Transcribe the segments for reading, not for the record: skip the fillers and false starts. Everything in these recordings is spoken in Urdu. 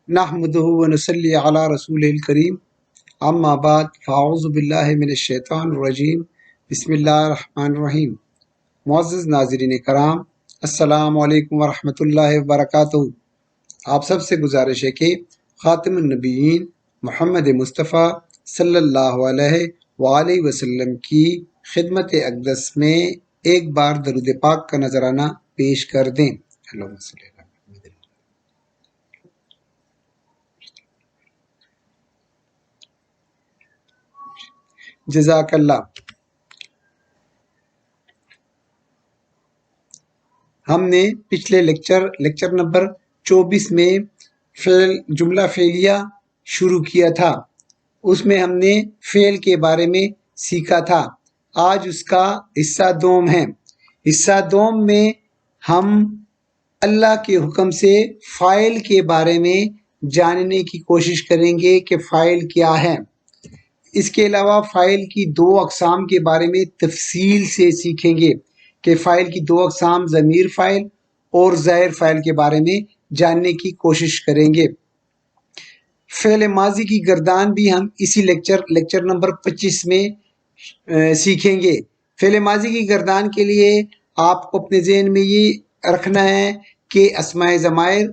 نحمده ونصلي على رسوله الكريم اما بعد فاعوذ باللہ من الشیطان الرجیم بسم اللہ الرحمن الرحیم۔ معزز ناظرین کرام، السلام علیکم ورحمۃ اللہ وبرکاتہ۔ آپ سب سے گزارش ہے کہ خاتم النبیین محمد مصطفیٰ صلی اللہ علیہ وآلہ وسلم کی خدمت اقدس میں ایک بار درود پاک کا نذرانہ پیش کر دیں۔ اللہم صلی اللہ علیہ وسلم۔ جزاک اللہ۔ ہم نے پچھلے لیکچر نمبر 24 میں جملہ فعلیہ شروع کیا تھا، اس میں ہم نے فعل کے بارے میں سیکھا تھا۔ آج اس کا حصہ دوم ہے۔ حصہ دوم میں ہم اللہ کے حکم سے فاعل کے بارے میں جاننے کی کوشش کریں گے کہ فاعل کیا ہے۔ اس کے علاوہ فاعل کی دو اقسام کے بارے میں تفصیل سے سیکھیں گے کہ فاعل کی دو اقسام ضمیر فاعل اور ظاہر فاعل کے بارے میں جاننے کی کوشش کریں گے۔ فعل ماضی کی گردان بھی ہم اسی لیکچر نمبر 25 میں سیکھیں گے۔ فعل ماضی کی گردان کے لیے آپ کو اپنے ذہن میں یہ رکھنا ہے کہ اسماء ضمائر،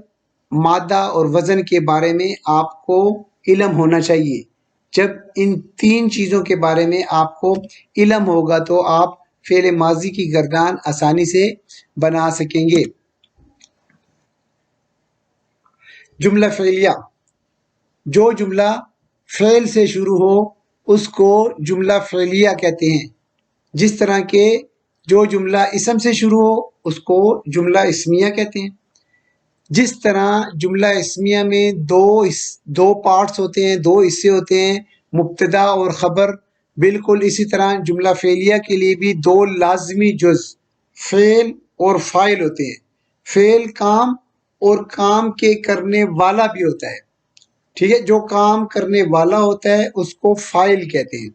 مادہ اور وزن کے بارے میں آپ کو علم ہونا چاہیے۔ جب ان تین چیزوں کے بارے میں آپ کو علم ہوگا تو آپ فعل ماضی کی گردان آسانی سے بنا سکیں گے۔ جملہ فعلیہ، جو جملہ فعل سے شروع ہو اس کو جملہ فعلیہ کہتے ہیں۔ جس طرح کہ جو جملہ اسم سے شروع ہو اس کو جملہ اسمیہ کہتے ہیں۔ جس طرح جملہ اسمیہ میں دو پارٹس ہوتے ہیں، دو حصے ہوتے ہیں، مبتدا اور خبر، بالکل اسی طرح جملہ فعلیہ کے لیے بھی دو لازمی جز فعل اور فاعل ہوتے ہیں۔ فعل کام اور کام کے کرنے والا بھی ہوتا ہے، ٹھیک ہے۔ جو کام کرنے والا ہوتا ہے اس کو فاعل کہتے ہیں۔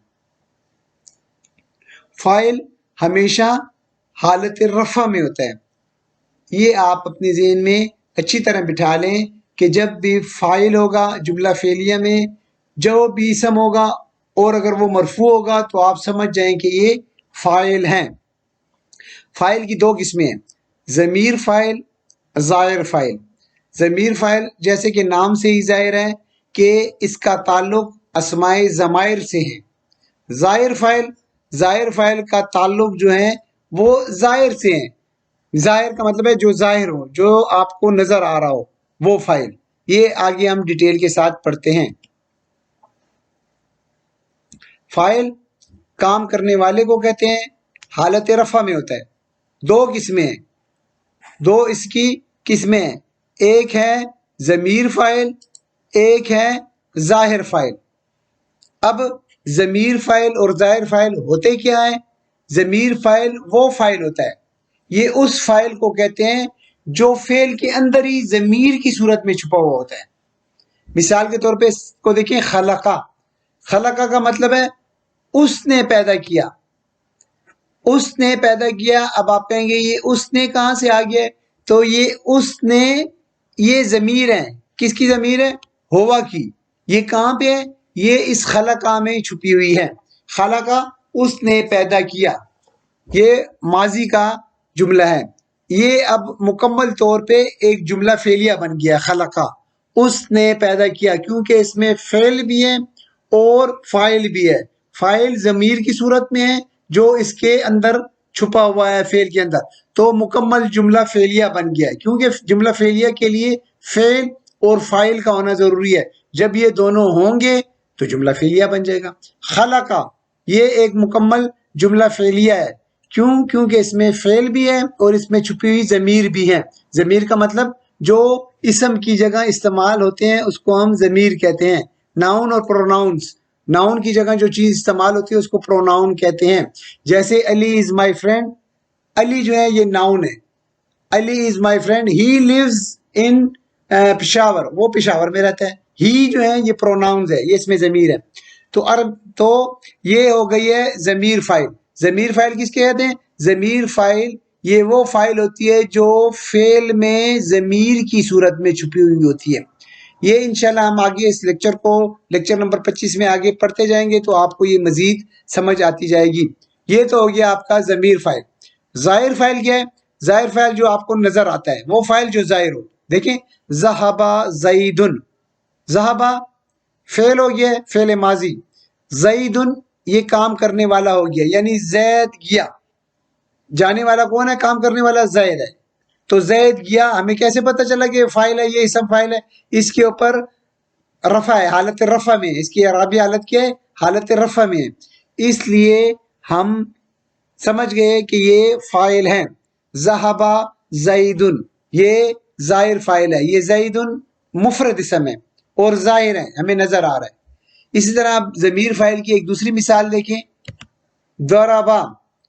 فاعل ہمیشہ حالت رفع میں ہوتا ہے۔ یہ آپ اپنے ذہن میں اچھی طرح بٹھا لیں کہ جب بھی فاعل ہوگا جملہ فعلیہ میں، جو بھی اسم ہوگا اور اگر وہ مرفوع ہوگا تو آپ سمجھ جائیں کہ یہ فاعل ہیں۔ فاعل کی دو قسمیں ہیں، ضمیر فاعل، ظاہر فاعل۔ ضمیر فاعل جیسے کہ نام سے ہی ظاہر ہے کہ اس کا تعلق اسماء ضمائر سے ہے۔ ظاہر فاعل کا تعلق جو ہے وہ ظاہر سے ہے۔ ظاہر کا مطلب ہے جو ظاہر ہو، جو آپ کو نظر آ رہا ہو، وہ فاعل۔ یہ آگے ہم ڈیٹیل کے ساتھ پڑھتے ہیں۔ فاعل کام کرنے والے کو کہتے ہیں، حالت رفع میں ہوتا ہے۔ دو قسمیں ہیں، دو اس کی قسمیں ہیں، ایک ہے ضمیر فاعل، ایک ہے ظاہر فاعل۔ اب ضمیر فاعل اور ظاہر فاعل ہوتے کیا ہے؟ ضمیر فاعل وہ فاعل ہوتا ہے، یہ اس فاعل کو کہتے ہیں جو فعل کے اندر ہی ضمیر کی صورت میں چھپا ہوا ہوتا ہے۔ مثال کے طور پہ اس کو دیکھیں، خلقہ۔ خلقہ کا مطلب ہے اس نے پیدا کیا، اس نے پیدا کیا۔ اب آپ کہیں گے یہ اس نے کہاں سے آ گیا؟ تو یہ اس نے، یہ ضمیر ہے، کس کی ضمیر ہے؟ ہوا کی۔ یہ کہاں پہ ہے؟ یہ اس خلقہ میں چھپی ہوئی ہے۔ خلقہ اس نے پیدا کیا، یہ ماضی کا جملہ ہے۔ یہ اب مکمل طور پہ ایک جملہ فعلیہ بن گیا، خلقہ، اس نے پیدا کیا، کیونکہ اس میں فعل بھی ہے اور فاعل بھی ہے۔ فاعل ضمیر کی صورت میں ہے جو اس کے اندر چھپا ہوا ہے فعل کے اندر، تو مکمل جملہ فعلیہ بن گیا ہے۔ کیونکہ جملہ فعلیہ کے لیے فعل اور فاعل کا ہونا ضروری ہے، جب یہ دونوں ہوں گے تو جملہ فعلیہ بن جائے گا۔ خلقہ یہ ایک مکمل جملہ فعلیہ ہے، کیونکہ اس میں فعل بھی ہے اور اس میں چھپی ہوئی ضمیر بھی ہے۔ ضمیر کا مطلب جو اسم کی جگہ استعمال ہوتے ہیں اس کو ہم ضمیر کہتے ہیں۔ ناؤن اور پروناؤنس، ناؤن کی جگہ جو چیز استعمال ہوتی ہے اس کو پروناؤن کہتے ہیں۔ جیسے علی از مائی فرینڈ، علی جو ہے یہ ناؤن ہے، Ali is my friend. He lives in Peshawar, وہ پشاور میں رہتا ہے۔ ہی جو ہے یہ پروناؤنز ہے، یہ اس میں ضمیر ہے۔ تو یہ ہو گئی ہے ضمیر فاعل۔ ضمیر فاعل کس کے کہتے ہیں؟ ضمیر فاعل یہ وہ فاعل ہوتی ہے جو فعل میں ضمیر کی صورت میں چھپی ہوئی ہوتی ہے۔ یہ انشاءاللہ ہم آگے اس لیکچر نمبر 25 میں آگے پڑھتے جائیں گے تو آپ کو یہ مزید سمجھ آتی جائے گی۔ یہ تو ہو گیا آپ کا ضمیر فاعل۔ ظاہر فاعل کیا ہے؟ ظاہر فاعل جو آپ کو نظر آتا ہے، وہ فاعل جو ظاہر ہو۔ دیکھیں ذہب زید، ذہب فعل ہو گیا، فعل ماضی، زید یہ کام کرنے والا ہو گیا، یعنی زید گیا، جانے والا کون ہے؟ کام کرنے والا زید ہے، تو زید گیا۔ ہمیں کیسے پتہ چلا کہ فاعل ہے؟ یہ اسم فاعل ہے، اس کے اوپر رفع ہے، حالت رفع میں، اس کی اعرابی حالت کیا ہے؟ حالت رفع میں ہے، اس لیے ہم سمجھ گئے کہ یہ فاعل ہے۔ ذہب زید یہ ظاہر فاعل ہے، یہ زید مفرد اسم ہے اور ظاہر ہے، ہمیں نظر آ رہا ہے۔ اسی طرح آپ ضمیر فاعل کی ایک دوسری مثال دیکھیں، ضربا،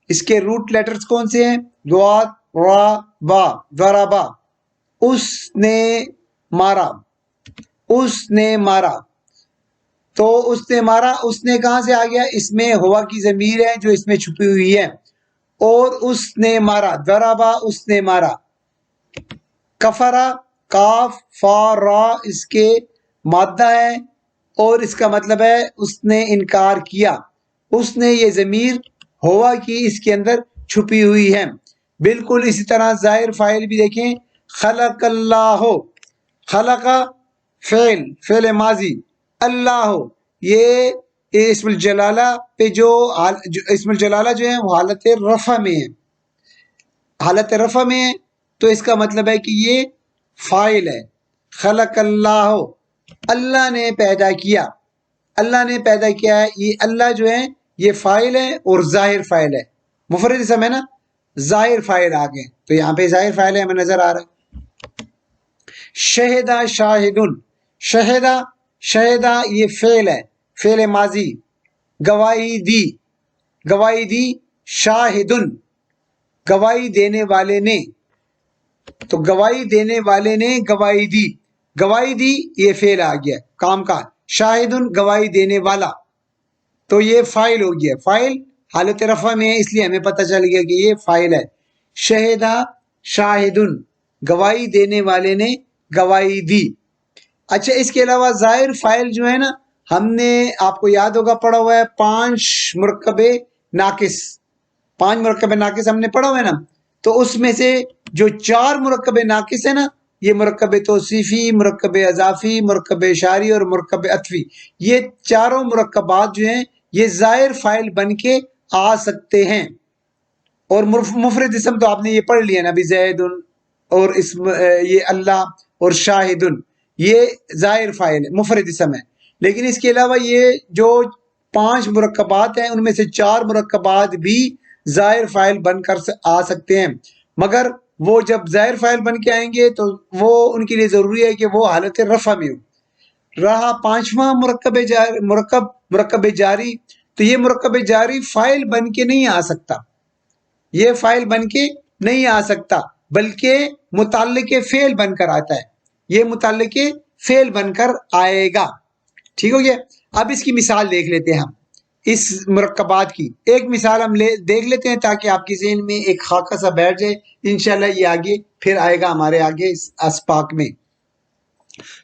اس کے روٹ لیٹرز کون سے ہیں؟ ضاد را با، ضربا، اس نے مارا، اس نے مارا، تو اس نے مارا، اس نے کہاں سے آ گیا؟ اس میں ہوا کی ضمیر ہے جو اس میں چھپی ہوئی ہے، اور اس نے مارا، ضربا اس نے مارا۔ کفرا، کاف فا را اس کے مادہ ہے اور اس کا مطلب ہے اس نے انکار کیا، اس نے یہ ضمیر ہوا کی اس کے اندر چھپی ہوئی ہے۔ بالکل اسی طرح ظاہر فاعل بھی دیکھیں، خلق اللہ، خلق فعل ماضی، اللہ یہ اسم الجلالہ پہ جو اسم الجلالہ جو ہے وہ حالت رفع میں ہے، حالت رفع میں ہے، تو اس کا مطلب ہے کہ یہ فاعل ہے۔ خلق اللہ، اللہ نے پیدا کیا، اللہ نے پیدا کیا ہے، یہ اللہ جو ہے یہ فاعل ہے اور ظاہر فاعل ہے، مفرد اسم ہے نا، ظاہر فاعل آ گئے، تو یہاں پہ ظاہر فاعل ہے، ہمیں نظر آ رہا ہے۔ شہدہ شاہدن، شہدہ، شہدہ یہ فعل ہے، فعل ماضی، گواہی دی، گواہی دی، شاہدن گواہی دینے والے نے، تو گواہی دینے والے نے گواہی دی، گواہی دی یہ فعل آ گیا کام کا، شاہدن گواہی دینے والا، تو یہ فاعل ہو گیا، فاعل حالت رفع میں ہے، اس لیے ہمیں پتہ چل گیا کہ یہ فاعل ہے۔ شہدہ شاہدن گواہی دینے والے نے گواہی دی۔ اچھا اس کے علاوہ ظاہر فاعل جو ہے نا، ہم نے آپ کو یاد ہوگا پڑھا ہوا ہے 5 مرکب ناقص، 5 مرکب ناقص ہم نے پڑھا ہوا ہے نا، تو اس میں سے جو 4 مرکب ناقص ہے نا، یہ مرکب توصیفی، مرکب اضافی، مرکب اشاری اور مرکب عطفی، یہ چاروں مرکبات جو ہیں یہ ظاہر فاعل بن کے آ سکتے ہیں، اور مفرد اسم تو آپ نے یہ پڑھ لیا نا، ابھی زید اور اسم یہ اللہ اور شاہدن یہ ظاہر فاعل ہے، مفرد اسم ہے، لیکن اس کے علاوہ یہ جو 5 مرکبات ہیں ان میں سے 4 مرکبات بھی ظاہر فاعل بن کر آ سکتے ہیں، مگر وہ جب ظاہر فاعل بن کے آئیں گے تو وہ ان کے لیے ضروری ہے کہ وہ حالت رفع میں ہو۔ رہا 5واں مرکب جاری، تو یہ مرکب جاری فاعل بن کے نہیں آ سکتا، یہ فاعل بن کے نہیں آ سکتا بلکہ متعلق فعل بن کر آتا ہے، یہ متعلق فعل بن کر آئے گا، ٹھیک ہو گیا۔ اب اس کی مثال دیکھ لیتے ہیں ہم، اس مرکبات کی ایک مثال ہم دیکھ لیتے ہیں تاکہ آپ کی ذہن میں ایک خاکہ سا بیٹھ جائے، انشاءاللہ یہ آگے پھر آئے گا ہمارے آگے اس اسپاق میں۔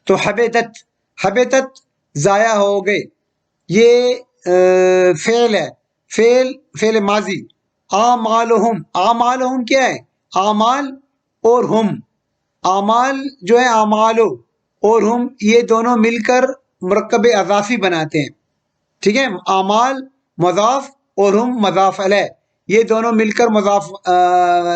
تو حبیتت، حبیتت ضائع ہو گئے، یہ فعل ہے، فعل ماضی۔ اعمالہم، اعمالہم کیا ہے؟ اعمال اور ہم، اعمال جو ہے اعمالو اور ہم یہ دونوں مل کر مرکب اضافی بناتے ہیں، ٹھیک ہے، اعمال مضاف اور ہم مضاف علیہ، یہ دونوں مل کر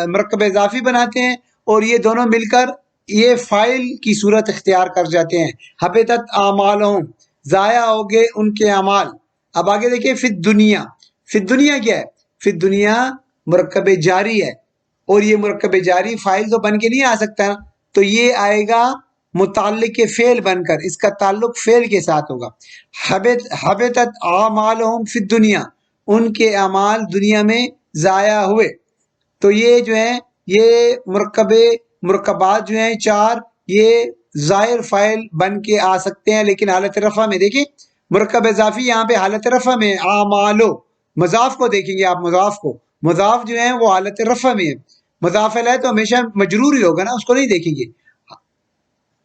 مرکب اضافی بناتے ہیں، اور یہ دونوں مل کر یہ فاعل کی صورت اختیار کر جاتے ہیں۔ حبیتت اعمالہم ضائع ہو گئے ان کے اعمال۔ اب آگے دیکھیں، فی الدنیا، فی الدنیا کیا ہے؟ فی الدنیا مرکب جاری ہے، اور یہ مرکب جاری فاعل تو بن کے نہیں آ سکتا، تو یہ آئے گا متعلق فعل بن کر، اس کا تعلق فعل کے ساتھ ہوگا۔ حبتت اعمالہم فی الدنیا، ان کے اعمال دنیا میں ضائع ہوئے، تو یہ جو ہے یہ مرکبات جو ہیں 4 یہ ظاہر فاعل بن کے آ سکتے ہیں، لیکن حالت رفع میں۔ دیکھیں مرکب اضافی یہاں پہ حالت رفع میں، اعمالو، مضاف کو دیکھیں گے آپ، مضاف کو، مضاف جو ہے وہ حالت رفع میں ہے، مضاف علیہ تو ہمیشہ مجرور ہی ہوگا نا، اس کو نہیں دیکھیں گے،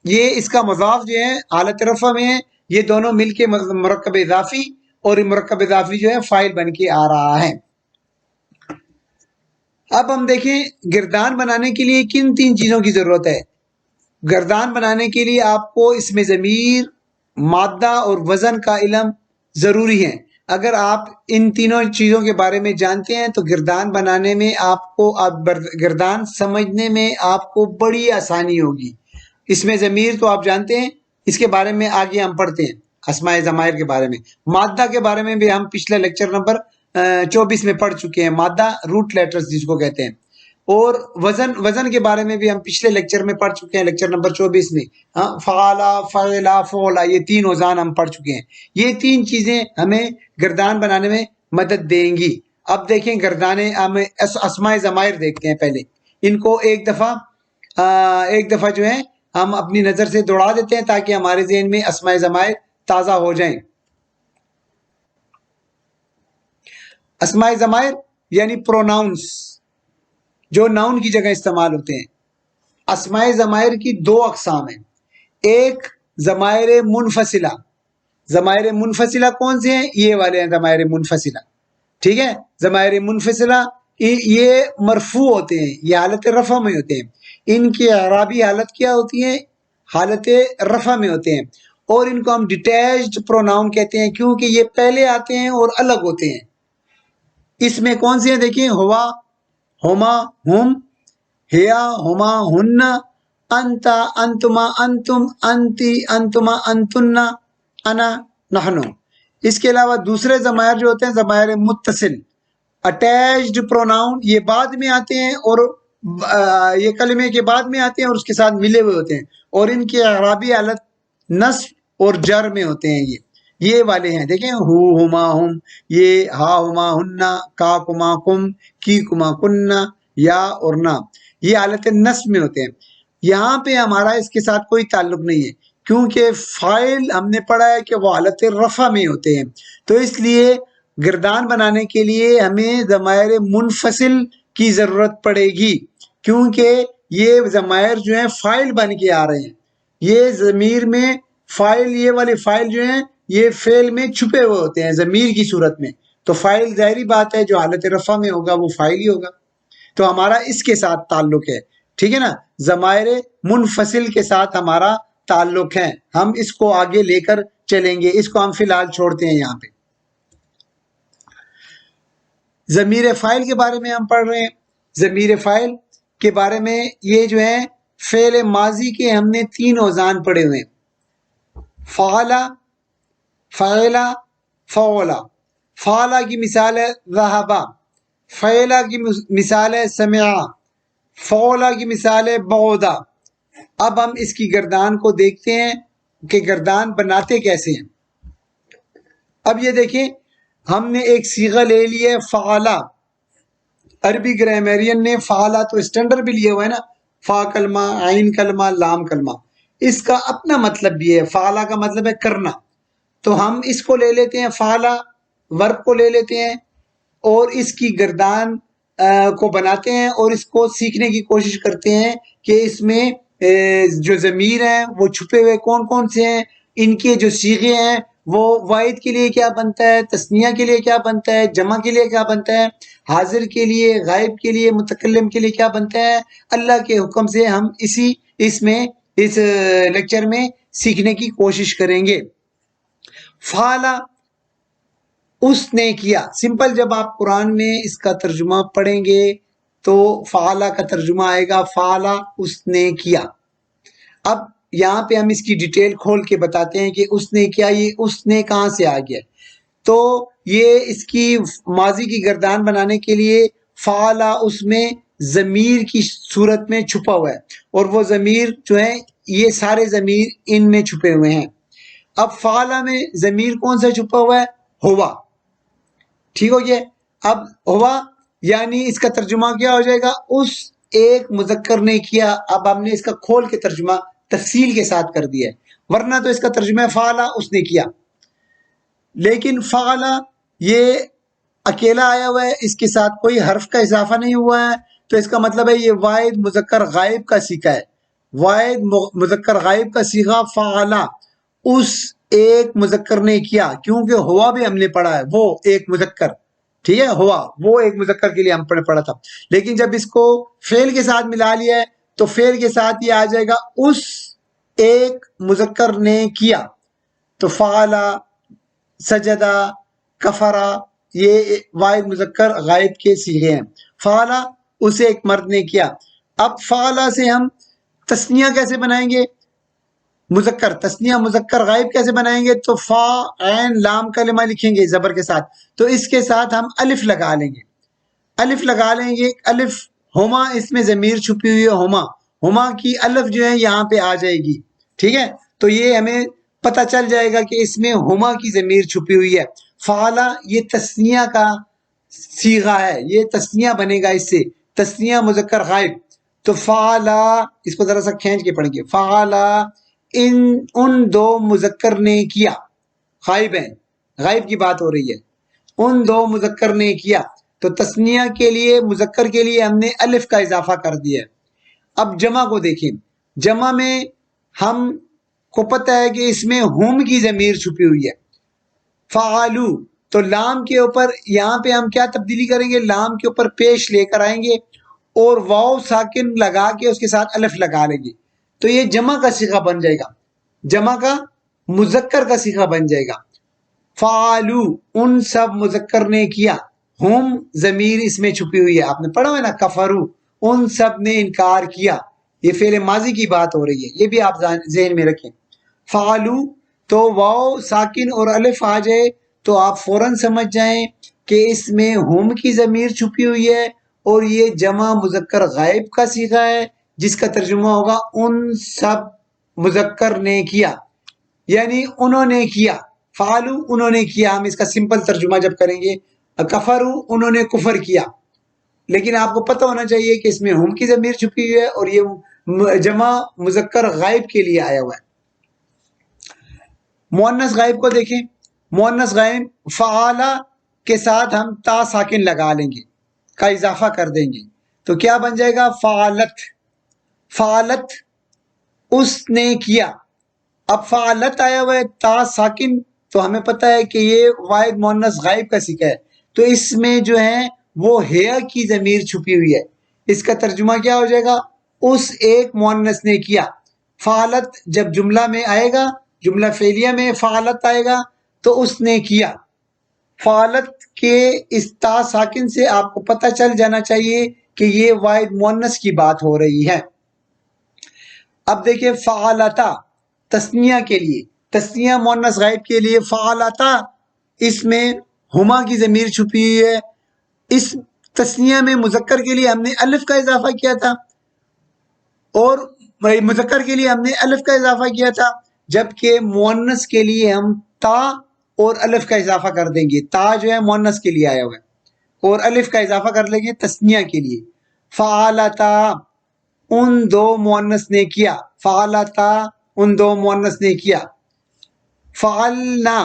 یہ اس کا مضاف جو ہے حالت رفع میں ہے، یہ دونوں مل کے مرکب اضافی، اور یہ مرکب اضافی جو ہے فاعل بن کے آ رہا ہے۔ اب ہم دیکھیں گردان بنانے کے لیے کن تین چیزوں کی ضرورت ہے۔ گردان بنانے کے لیے آپ کو اس میں ضمیر، مادہ اور وزن کا علم ضروری ہے۔ اگر آپ ان تینوں چیزوں کے بارے میں جانتے ہیں تو گردان بنانے میں آپ کو گردان سمجھنے میں آپ کو بڑی آسانی ہوگی۔ اس میں ضمیر تو آپ جانتے ہیں، اس کے بارے میں آگے ہم پڑھتے ہیں، اسماء ضمائر کے بارے میں۔ مادہ کے بارے میں بھی ہم پچھلے لیکچر نمبر 24 میں پڑھ چکے ہیں، مادہ روٹ لیٹرز جس کو کہتے ہیں۔ اور وزن کے بارے میں بھی ہم پچھلے لیکچر میں پڑھ چکے ہیں، لیکچر نمبر 24 میں۔ فعلا، فعلا، فعلا، یہ تین اوزان ہم پڑھ چکے ہیں۔ یہ تین چیزیں ہمیں گردان بنانے میں مدد دیں گی۔ اب دیکھیں گردانے، ہم اسماء ضمائر دیکھتے ہیں پہلے۔ ان کو ایک دفعہ جو ہے ہم اپنی نظر سے دوڑا دیتے ہیں تاکہ ہمارے ذہن میں اسماء ضمائر تازہ ہو جائیں۔ اسماء ضمائر یعنی پروناؤنس جو ناؤن کی جگہ استعمال ہوتے ہیں۔ اسماء ضمائر کی دو اقسام ہیں، ایک ضمائر منفصلہ۔ ضمائر منفصلہ کون سے ہیں؟ یہ والے ہیں ضمائر منفصلہ، ٹھیک ہے۔ ضمائر منفصلہ یہ مرفوع ہوتے ہیں، یہ حالت رفع میں ہوتے ہیں۔ ان کی اعرابی حالت کیا ہوتی ہے؟ حالت رفع میں ہوتے ہیں، اور ان کو ہم ڈیٹیچڈ پروناؤن کہتے ہیں کیونکہ یہ پہلے آتے ہیں اور الگ ہوتے ہیں۔ اس میں کون سے ہیں دیکھیں، ہوا، ہما، ہم، ہیا، ہما، ہن، انتا، انتما، انتم، انتی، انتما، انتن، انا، نحنو۔ اس کے علاوہ دوسرے ضمائر جو ہوتے ہیں ضمائر متصل، اٹیچڈ پروناؤن، یہ بعد میں آتے ہیں اور یہ کلمے کے بعد میں آتے ہیں اور اس کے ساتھ ملے ہوئے ہوتے ہیں، اور ان کی اعرابی حالت نصب اور جر میں ہوتے ہیں۔ یہ والے ہیں دیکھیں، ہو، ہما، ہم، یہ ہا، ہما، ہننا، کا، کما، کم، کی، کما، کننا، یا اور نا، یہ حالت نصب میں ہوتے ہیں۔ یہاں پہ ہمارا اس کے ساتھ کوئی تعلق نہیں ہے کیونکہ فاعل ہم نے پڑھا ہے کہ وہ حالت رفع میں ہوتے ہیں، تو اس لیے گردان بنانے کے لیے ہمیں ضمائر منفصل کی ضرورت پڑے گی، کیونکہ یہ ضمائر جو ہیں فاعل بن کے آ رہے ہیں۔ یہ ضمیر میں فاعل، یہ والے فاعل جو ہیں یہ فعل میں چھپے ہوئے ہوتے ہیں ضمیر کی صورت میں، تو فاعل ظاہری بات ہے جو حالت رفع میں ہوگا وہ فاعل ہی ہوگا، تو ہمارا اس کے ساتھ تعلق ہے، ٹھیک ہے نا۔ ضمائر منفصل کے ساتھ ہمارا تعلق ہے، ہم اس کو آگے لے کر چلیں گے، اس کو ہم فی الحال چھوڑتے ہیں یہاں پہ۔ ضمیر فاعل کے بارے میں ہم پڑھ رہے ہیں۔ ضمیر فاعل کے بارے میں یہ جو ہے فعل ماضی کے ہم نے تین اوزان پڑھے ہوئے ہیں، فعلا، فعلا، فعلا۔ فعلا کی مثال ہے ذہبا، فعلا کی مثال ہے سمعا، فعلا کی مثال ہے بعدا۔ اب ہم اس کی گردان کو دیکھتے ہیں کہ گردان بناتے کیسے ہیں۔ اب یہ دیکھیں، ہم نے ایک صیغہ لے لی ہے فعلا، عربی گرامیرین نے فعلا تو اسٹینڈرڈ بھی لیا ہوا ہے نا، فا کلمہ، عین کلمہ، لام کلمہ، اس کا اپنا مطلب بھی ہے۔ فعلا کا مطلب ہے کرنا، تو ہم اس کو لے لیتے ہیں، فعلا ورب کو لے لیتے ہیں اور اس کی گردان کو بناتے ہیں اور اس کو سیکھنے کی کوشش کرتے ہیں کہ اس میں جو ضمیر ہیں وہ چھپے ہوئے کون کون سے ہیں، ان کے جو صیغے ہیں وہ واحد کے لیے کیا بنتا ہے، تثنیہ کے لیے کیا بنتا ہے، جمع کے لیے کیا بنتا ہے، حاضر کے لیے، غائب کے لیے، متکلم کے لیے کیا بنتا ہے۔ اللہ کے حکم سے ہم اس لیکچر میں سیکھنے کی کوشش کریں گے۔ فعلا، اس نے کیا، سمپل جب آپ قرآن میں اس کا ترجمہ پڑھیں گے تو فعلا کا ترجمہ آئے گا فعلا، اس نے کیا۔ اب یہاں پہ ہم اس کی ڈیٹیل کھول کے بتاتے ہیں کہ اس نے کیا، یہ اس نے کہاں سے آ گیا۔ تو یہ اس کی ماضی کی گردان بنانے کے لیے فعلا اس میں ضمیر کی صورت میں چھپا ہوا ہے، اور وہ ضمیر جو ہے یہ سارے ضمیر ان میں چھپے ہوئے ہیں۔ اب فعلا میں ضمیر کون سا چھپا ہوا ہے؟ ہوا، ٹھیک ہو گیا۔ اب ہوا یعنی اس کا ترجمہ کیا ہو جائے گا، اس ایک مذکر نے کیا۔ اب ہم نے اس کا کھول کے ترجمہ تفصیل کے ساتھ کر دیا ہے، ورنہ تو اس کا ترجمہ ہے فعلا، اس نے کیا، لیکن فعلا یہ اکیلا آیا ہوا ہے، اس کے ساتھ کوئی حرف کا اضافہ نہیں ہوا ہے، تو اس کا مطلب ہے یہ واحد مذکر غائب کا سیکھا ہے۔ واحد مذکر غائب کا صیغہ فعلا، اس ایک مذکر نے کیا، کیونکہ ہوا بھی ہم نے پڑھا ہے، وہ ایک مذکر، ٹھیک ہے، ہوا وہ ایک مذکر کے لیے ہم پڑھا تھا، لیکن جب اس کو فعل کے ساتھ ملا لیا ہے تو فعل کے ساتھ یہ آ جائے گا اس ایک مذکر نے کیا، تو فعلا، سجدہ، کفرا، یہ واحد مذکر غائب کے صیغے ہیں۔ فعلا اسے ایک مرد نے کیا۔ اب فعلا سے ہم تسنیہ کیسے بنائیں گے؟ مذکر تسنیہ مذکر غائب کیسے بنائیں گے؟ تو فا عین لام کلمہ لکھیں گے زبر کے ساتھ، تو اس کے ساتھ ہم الف لگا لیں گے، الف لگا لیں گے، الف ہما، اس میں ضمیر چھپی ہوئی ہے، ہما، ہما کی الف جو ہے یہاں پہ آ جائے گی، ٹھیک ہے، تو یہ ہمیں پتہ چل جائے گا کہ اس میں ہما کی ضمیر چھپی ہوئی ہے۔ فعلا یہ تسنیہ کا صیغہ ہے، یہ تسنیہ بنے گا اس سے، تسنیہ مذکر غائب، تو فعلا، اس کو ذرا سا کھینچ کے پڑھیں گے، فعلا ان دو مذکر نے کیا، غائب ہیں، غائب کی بات ہو رہی ہے، ان دو مذکر نے کیا، تو تسنیہ کے لیے مذکر کے لیے ہم نے الف کا اضافہ کر دیا ہے۔ اب جمع کو دیکھیں، جمع میں ہم کو پتہ ہے کہ اس میں ہم کی ضمیر چھپی ہوئی ہے، فعالو، تو لام کے اوپر یہاں پہ ہم کیا تبدیلی کریں گے؟ لام کے اوپر پیش لے کر آئیں گے اور واو ساکن لگا کے اس کے ساتھ الف لگا لیں گے، تو یہ جمع کا صیغہ بن جائے گا، جمع کا مذکر کا صیغہ بن جائے گا۔ فعالو ان سب مذکر نے کیا، ہم ضمیر اس میں چھپی ہوئی ہے، آپ نے پڑھا ہے نا، کفرو ان سب نے انکار کیا، یہ فعل ماضی کی بات ہو رہی ہے، یہ بھی آپ ذہن میں رکھیں۔ فعلو تو واو ساکن اور الف آ جائے تو آپ فوراً سمجھ جائیں کہ اس میں ہم کی ضمیر چھپی ہوئی ہے اور یہ جمع مذکر غائب کا صیغہ ہے، جس کا ترجمہ ہوگا ان سب مذکر نے کیا، یعنی انہوں نے کیا، فعلو انہوں نے کیا، ہم اس کا سمپل ترجمہ جب کریں گے، کفرو انہوں نے کفر کیا، لیکن آپ کو پتہ ہونا چاہیے کہ اس میں ہم کی ضمیر چھپی ہوئی ہے اور یہ جمع مذکر غائب کے لیے آیا ہوا ہے۔ مؤنث غائب کو دیکھیں، مؤنث غائب فعالا کے ساتھ ہم تا ساکن لگا لیں گے، کا اضافہ کر دیں گے، تو کیا بن جائے گا؟ فعالت، فعالت اس نے کیا۔ اب فعالت آیا ہوا ہے تا ساکن، تو ہمیں پتہ ہے کہ یہ واحد مؤنث غائب کا صیغہ ہے، تو اس میں جو ہے وہ ہیا کی ضمیر چھپی ہوئی ہے، اس کا ترجمہ کیا ہو جائے گا؟ اس ایک مؤنث نے کیا۔ فعالت جب جملہ میں آئے گا، جملہ فعلیہ میں فعالت آئے گا تو اس نے کیا، فعالت کے اس تا ساکن سے آپ کو پتہ چل جانا چاہیے کہ یہ واحد مؤنث کی بات ہو رہی ہے۔ اب دیکھیں فعالتا تسنیہ کے لیے، تسنیہ مؤنث غائب کے لیے فعالتا، اس میں ہما کی ضمیر چھپی ہوئی ہے، اس تسنیہ میں مذکر کے لیے ہم نے الف کا اضافہ کیا تھا، اور مذکر کے لیے ہم نے الف کا اضافہ کیا تھا، جبکہ مؤنث کے لیے ہم تا اور الف کا اضافہ کر دیں گے، تا جو ہے مؤنث کے لیے آیا ہوا ہے اور الف کا اضافہ کر لیں گے تسنیہ کے لیے۔ فعالتا ان دو مؤنث نے کیا، فعالتا ان دو مؤنث نے کیا۔ فعلنا،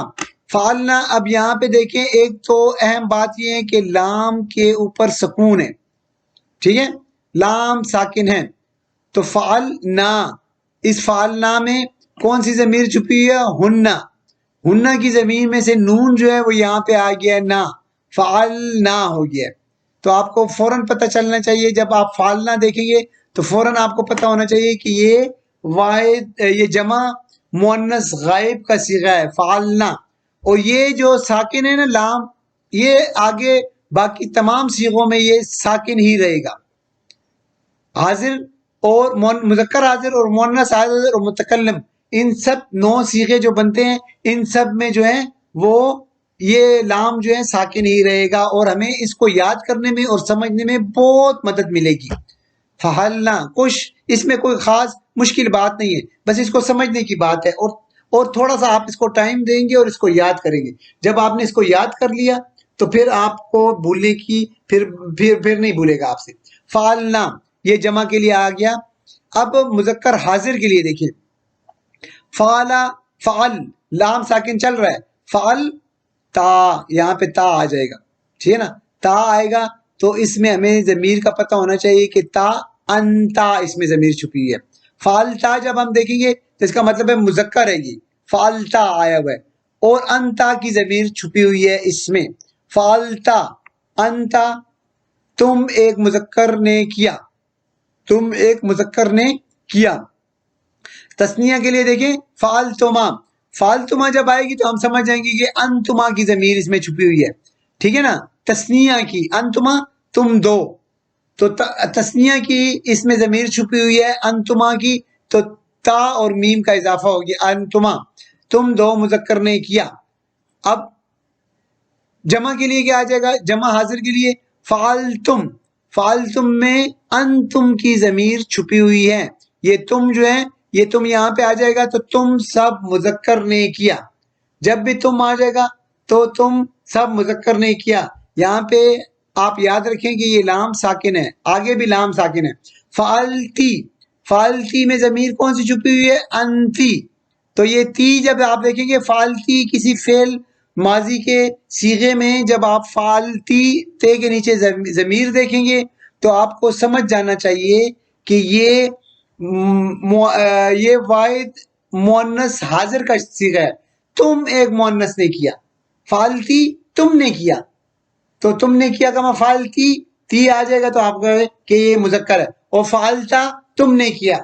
فعلنا، اب یہاں پہ دیکھیں ایک تو اہم بات یہ ہے کہ لام کے اوپر سکون ہے، ٹھیک ہے، لام ساکن ہے، تو فعلنا، اس فعلنا میں کون سی ضمیر چھپی ہے؟ ہننا، ہننا کی ضمیر میں سے نون جو ہے وہ یہاں پہ آ گیا ہے، نا، فعلنا ہو گیا، تو آپ کو فوراً پتہ چلنا چاہیے، جب آپ فعلنا دیکھیں گے تو فوراً آپ کو پتہ ہونا چاہیے کہ یہ واحد، یہ جمع مؤنث غائب کا صیغہ ہے، فعلنا، اور یہ جو ساکن ہے نا لام، یہ آگے باقی تمام صیغوں میں یہ ساکن ہی رہے گا، حاضر اور مذکر حاضر اور مؤنث حاضر اور متکلم، ان سب 9 صیغے جو بنتے ہیں ان سب میں جو ہے وہ یہ لام جو ہے ساکن ہی رہے گا، اور ہمیں اس کو یاد کرنے میں اور سمجھنے میں بہت مدد ملے گی۔ فعلنا کچھ اس میں کوئی خاص مشکل بات نہیں ہے، بس اس کو سمجھنے کی بات ہے، اور تھوڑا سا آپ اس کو ٹائم دیں گے اور اس کو یاد کریں گے، جب آپ نے اس کو یاد کر لیا تو پھر آپ کو بھولنے کی پھر نہیں بھولے گا آپ سے۔ فعلنا یہ جمع کے لیے آ گیا۔ اب مذکر حاضر کے لیے دیکھیں، فعلا، فعل، لام ساکن چل رہا ہے، فعل تا، یہاں پہ تا آ جائے گا، ٹھیک ہے نا، تا آئے گا تو اس میں ہمیں ضمیر کا پتہ ہونا چاہیے کہ تا انتا، اس میں ضمیر چھپی ہے، فالتا جب ہم دیکھیں گے تو اس کا مطلب ہے مذکر ہے، یہ فالتا آیا ہوا ہے، اور انتا کی ضمیر چھپی ہوئی ہے اس میں. فالتا انتا، تم ایک مذکر نے کیا، تم ایک مذکر نے کیا. تسنیہ کے لیے دیکھیں فالتما، فالتما جب آئے گی تو ہم سمجھ جائیں گے کہ انتما کی ضمیر اس میں چھپی ہوئی ہے، ٹھیک ہے نا. تسنیہ کی انتما تم دو، تو تسنیہ کی اس میں ضمیر چھپی ہوئی ہے انتما کی، تو تا اور میم کا اضافہ ہو گیا انتما، تم دو مذکر نے کیا. اب جمع کے لیے کیا آ جائے گا؟ جمع حاضر کے لیے فعلتم، فعلتم میں انتم کی ضمیر چھپی ہوئی ہے، یہ تم جو ہے یہ تم یہاں پہ آ جائے گا تو تم سب مذکر نے کیا. جب بھی تم آ جائے گا تو تم سب مذکر نے کیا. یہاں پہ آپ یاد رکھیں کہ یہ لام ساکن ہے، آگے بھی لام ساکن ہے. فعلتی، فعلتی میں ضمیر کون سی چھپی ہوئی ہے؟ انتی. تو یہ تی جب آپ دیکھیں گے فعلتی کسی فعل ماضی کے صیغے میں جب آپ فعلتی تے کے نیچے ضمیر دیکھیں گے تو آپ کو سمجھ جانا چاہیے کہ یہ واحد مؤنث حاضر کا صیغہ ہے. تم ایک مؤنث نے کیا، فعلتی تم نے کیا، تو تم نے کیا کا فعلتی تی آ جائے گا تو آپ کہیں کہ یہ مذکر ہے، اور فعلتا تم نے کیا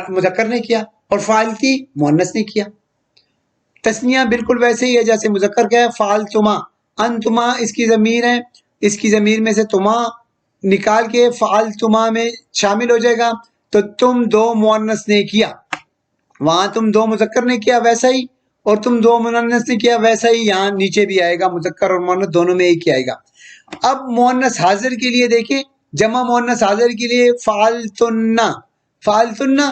مذکر نے کیا، اور فعلتی مؤنث نے کیا. تسنیہ بالکل ویسے ہی ہے جیسے مذکر کا ہے. فعلتما، انتما اس کی ضمیر ہے، اس کی ضمیر میں سے تما نکال کے فعلتما میں شامل ہو جائے گا، تو تم دو مؤنث نے کیا. وہاں تم دو مذکر نے کیا ویسا ہی، اور تم دو مؤنث نے کیا ویسا ہی یہاں نیچے بھی آئے گا، مذکر اور مؤنث دونوں میں ایک ہی آئے گا. اب مؤنث حاضر کے لیے دیکھیں، جمع مؤنث حاضر کے لیے فعلتنا، فعلتنا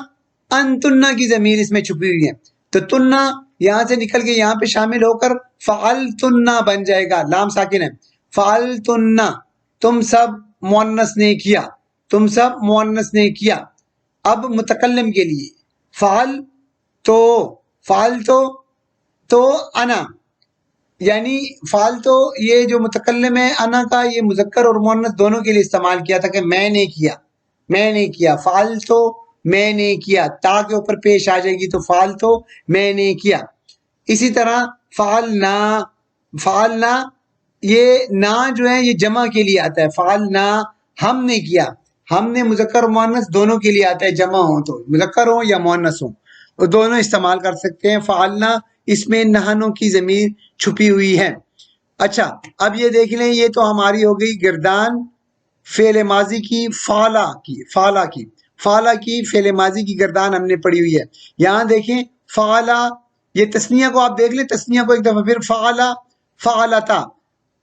انتنا کی ضمیر اس میں چھپی ہوئی ہے، تو تننا یہاں سے نکل کے یہاں پہ شامل ہو کر فعلتنا بن جائے گا، لام ساکن ہے. فعلتنا تم سب مؤنث نے کیا، تم سب مؤنث نے کیا. اب متکلم کے لیے فعل تو، فعل تو انا، یعنی فعل تو یہ جو متکلم ہے انا کا یہ مذکر اور مؤنث دونوں کے لیے استعمال کیا تھا کہ میں نے کیا، میں نے کیا. فعل تو میں نے کیا، تا کے اوپر پیش آ جائے گی تو فعل تو میں نے کیا. اسی طرح فعلنا، فعلنا یہ نا جو ہے یہ جمع کے لیے آتا ہے. فعلنا ہم نے کیا، ہم نے مذکر اور مؤنث دونوں کے لیے آتا ہے، جمع ہو تو مذکر ہو یا مؤنث ہو دونوں استعمال کر سکتے ہیں. فعلنا اس میں نہنوں کی ضمیر چھپی ہوئی ہے. اچھا اب یہ دیکھ لیں، یہ تو ہماری ہو گئی گردان فعل ماضی کی، فعلا کی، فعلا کی، فعلا کی فعل ماضی کی گردان ہم نے پڑھی ہوئی ہے. یہاں دیکھیں فعلا، یہ تسنیہ کو آپ دیکھ لیں، تسنیہ کو ایک دفعہ پھر فعلا، فعلتا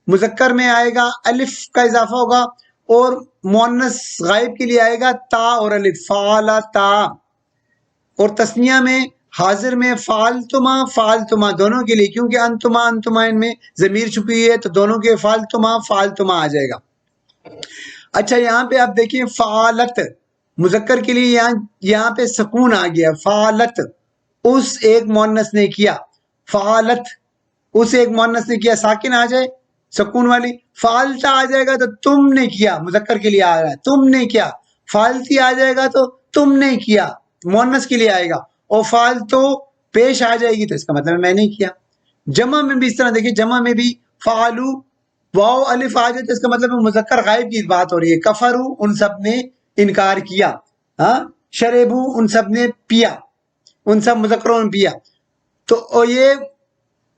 مذکر میں آئے گا الف کا اضافہ ہوگا، اور مؤنث غائب کے لیے آئے گا تا اور الف، فعلتا. اور تسنیہ میں حاضر میں فعلتما، فعلتما دونوں کے لیے، کیونکہ انتما انتما ان میں ضمیر چھپی ہوئی ہے تو دونوں کے فعلتما فعلتما آ جائے گا. اچھا یہاں پہ آپ دیکھیں فعلت مذکر کے لیے یہاں پہ سکون آ گیا. فعلت اس ایک مؤنث نے کیا، فعلت اس ایک مؤنث نے کیا، ساکن آ جائے سکون والی. فعلتا آ جائے گا تو تم نے کیا، مذکر کے لیے آ رہا ہے تم نے کیا. فعلتی آ جائے گا تو تم نے کیا، مؤنث کے لیے آئے گا. اور فعلتو پیش آ جائے گی تو اس کا مطلب میں نے کیا. جمع میں بھی اس طرح دیکھیں، جمع میں بھی فعلو واو الف آ جائے تو اس کا مطلب مذکر غائب کی بات ہو رہی ہے. کفرو ان سب نے انکار کیا، ہاں شربو ان سب نے پیا، ان سب مذکروں نے پیا. تو یہ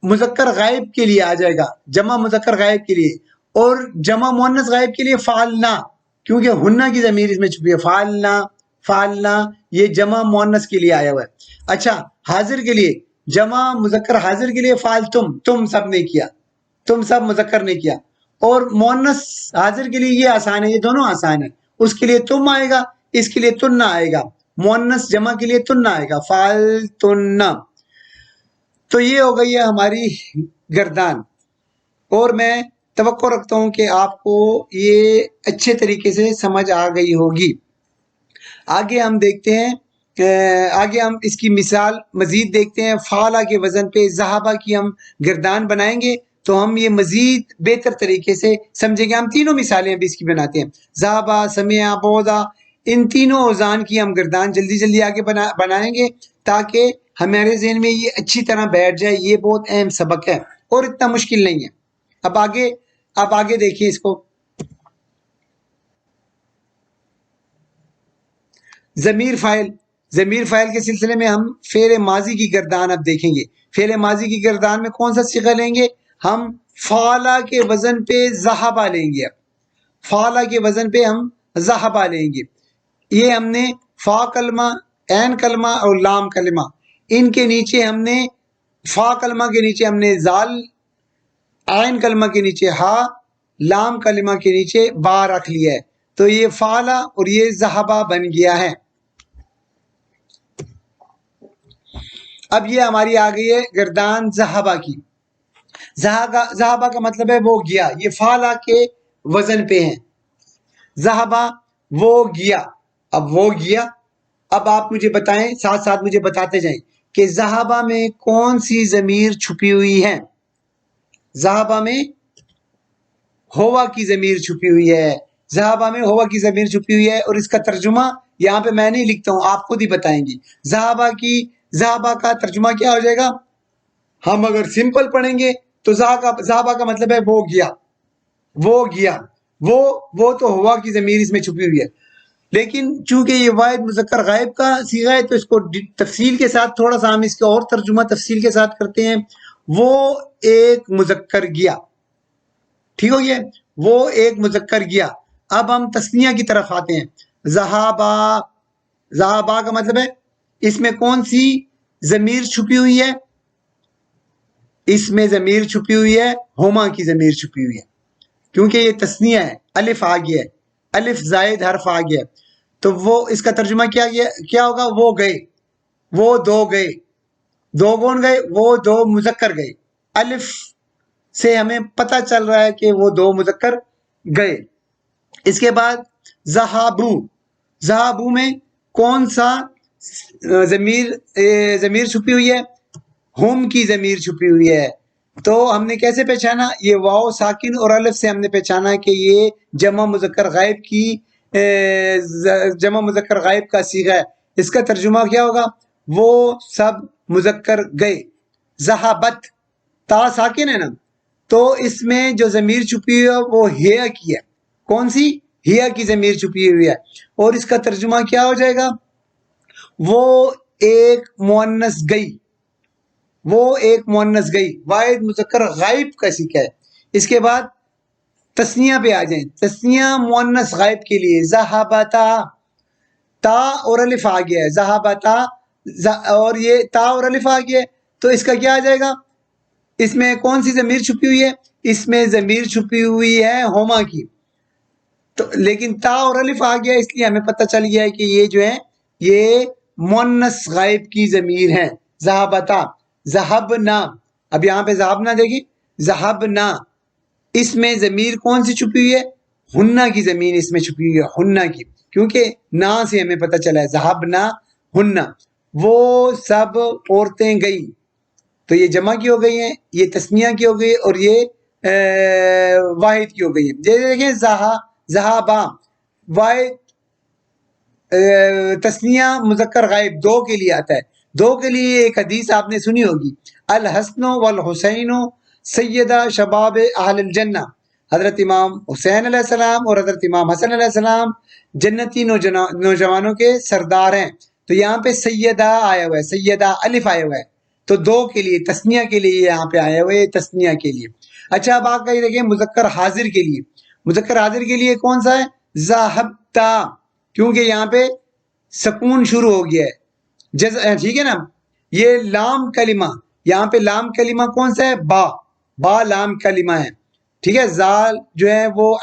مذکر غائب کے لیے آ جائے گا، جمع مذکر غائب کے لیے. اور جمع مؤنث غائب کے لیے فعلنا، کیونکہ ہنہ کی ضمیر اس میں چھپی ہے. فعلنا، فعلنا یہ جمع مؤنث کے لیے آیا ہوا ہے. اچھا حاضر کے لیے، جمع مذکر حاضر کے لیے فعلتم تم سب نے کیا، تم سب مذکر نے کیا. اور مؤنث حاضر کے لیے یہ آسان ہے، یہ دونوں آسان ہے. اس کے لیے تم آئے گا، اس کے لیے تن آئے گا. مؤنث جمع کے لیے تن آئے گا، فعلتن. تو یہ ہو گئی ہے ہماری گردان. اور میں توقع رکھتا ہوں کہ آپ کو یہ اچھے طریقے سے سمجھ آ گئی ہوگی. آگے ہم دیکھتے ہیں، آگے ہم اس کی مثال مزید دیکھتے ہیں. فعلا کے وزن پہ ذہابہ کی ہم گردان بنائیں گے تو ہم یہ مزید بہتر طریقے سے سمجھیں گے. ہم تینوں مثالیں ابھی اس کی بناتے ہیں. ذہابہ، سمعہ، بعدا، ان تینوں اوزان کی ہم گردان جلدی جلدی آگے بنائیں گے تاکہ ہمارے ذہن میں یہ اچھی طرح بیٹھ جائے. یہ بہت اہم سبق ہے اور اتنا مشکل نہیں ہے. اب آگے دیکھیے اس کو. ضمیر فاعل کے سلسلے میں ہم فعل ماضی کی گردان اب دیکھیں گے. فعل ماضی کی گردان میں کون سا صیغہ لیں گے؟ ہم فعلا کے وزن پہ ذہبا لیں گے. فعلا کے وزن پہ ہم ذہبا لیں گے. یہ ہم نے فا کلمہ، عین کلمہ اور لام کلمہ، ان کے نیچے ہم نے فا کلمہ کے نیچے ہم نے زال، عین کلمہ کے نیچے ہا، لام کلمہ کے نیچے با رکھ لیا ہے. تو یہ فعلا اور یہ ذہبا بن گیا ہے. اب یہ ہماری آ گئی ہے گردان ذہبا کی. ذہبا کا مطلب ہے وہ گیا. یہ فعلا کے وزن پہ ہیں. ذہبا وہ گیا. اب وہ گیا، اب آپ مجھے بتائیں، ساتھ ساتھ مجھے بتاتے جائیں کہ ذہبا میں کون سی ضمیر چھپی ہوئی ہے؟ ذہبا میں ہوا کی ضمیر چھپی ہوئی ہے. ذہبا میں ہوا کی ضمیر چھپی ہوئی ہے اور اس کا ترجمہ یہاں پہ میں نہیں لکھتا ہوں، آپ خود ہی بتائیں گی. ذہبا کا ترجمہ کیا ہو جائے گا؟ ہم اگر سمپل پڑھیں گے تو ذہبا کا مطلب ہے وہ گیا. وہ گیا، وہ تو ہوا کی ضمیر اس میں چھپی ہوئی ہے. لیکن چونکہ یہ واحد مذکر غائب کا صیغہ ہے تو اس کو تفصیل کے ساتھ تھوڑا سا ہم اس کا اور ترجمہ تفصیل کے ساتھ کرتے ہیں. وہ ایک مذکر گیا. ٹھیک ہو گیا؟ وہ ایک مذکر گیا. اب ہم تثنیہ کی طرف آتے ہیں. ذہابا کا مطلب ہے اس میں کون سی ضمیر چھپی ہوئی ہے؟ اس میں ضمیر چھپی ہوئی ہے ہما کی ضمیر چھپی ہوئی ہے، کیونکہ یہ تثنیہ ہے. الف آ گیا ہے، الف زائد حرف آ گیا. تو وہ اس کا ترجمہ کیا ہوگا؟ وہ گئے، وہ دو گئے. دو کون گئے؟ وہ دو مذکر گئے. الف سے ہمیں پتہ چل رہا ہے کہ وہ دو مذکر گئے. اس کے بعد ذہابو میں کون سا ضمیر چھپی ہوئی ہے؟ ہم کی ضمیر چھپی ہوئی ہے. تو ہم نے کیسے پہچانا؟ یہ واو ساکن اور الف سے ہم نے پہچانا کہ یہ جمع مذکر غائب کا صیغہ ہے. اس کا ترجمہ کیا ہوگا؟ وہ سب مذکر گئے. ذہابت، تا ساکن ہے نا، تو اس میں جو ضمیر چھپی ہوئی ہے وہ ہیا کی ہے. کون سی؟ ہیا کی ضمیر چھپی ہوئی ہے. اور اس کا ترجمہ کیا ہو جائے گا؟ وہ ایک مؤنث گئی. وہ ایک مؤنث گئی. واحد مذکر غائب کا صیغہ ہے. اس کے بعد تثنیہ پہ آ جائیں. تثنیہ مؤنث غائب کے لیے ذہابتا، تا اور الف آ گیا ہے. ذہابتا اور یہ تا اور الف آ گیا ہے تو اس کا کیا آ جائے گا؟ اس میں کون سی ضمیر چھپی ہوئی ہے؟ اس میں ضمیر چھپی ہوئی ہے ہوما کی. تو لیکن تا اور الف آ گیا اس لیے ہمیں پتہ چل گیا ہے کہ یہ جو ہے یہ مؤنث غائب کی ضمیر ہے. ذہابتا، ذہبنا. اب یہاں پہ ذہبنا دیکھیں، ذہبنا، اس میں ضمیر کون سی چھپی ہوئی ہے؟ ہنہ کی ضمیر اس میں چھپی ہوئی ہے، ہنہ کی، کیونکہ نا سے ہمیں پتہ چلا ہے ذہبنا ہنہ. وہ سب عورتیں گئی. تو یہ جمع کی ہو گئی ہیں، یہ تثنیہ کی ہو گئی اور یہ واحد کی ہو گئی ہے. جیسے دیکھیں ذہابا واحد، تثنیہ مذکر غائب دو کے لیے آتا ہے. دو کے لیے ایک حدیث آپ نے سنی ہوگی، الحسن والحسین سیدہ شباب اہل الجنہ. حضرت امام حسین علیہ السلام اور حضرت امام حسن علیہ السلام جنتی نوجوانوں کے سردار ہیں. تو یہاں پہ سیدہ آیا ہوا ہے، سیدہ الف آیا ہوا ہے. تو دو کے لیے، تثنیہ کے لیے یہاں پہ آیا ہوا ہے، تثنیہ کے لیے. اچھا اب آپ کہیں دیکھیں مذکر حاضر کے لیے. مذکر حاضر کے لیے کون سا ہے؟ ذہبتا، کیونکہ یہاں پہ سکون شروع ہو گیا ہے. ٹھیک ہے نا. یہ لام کلمہ، یہاں پہ لام کلمہ کون سا ہے؟ با لام کلمہ ہے. ٹھیک ہے. زال جو ہے وہ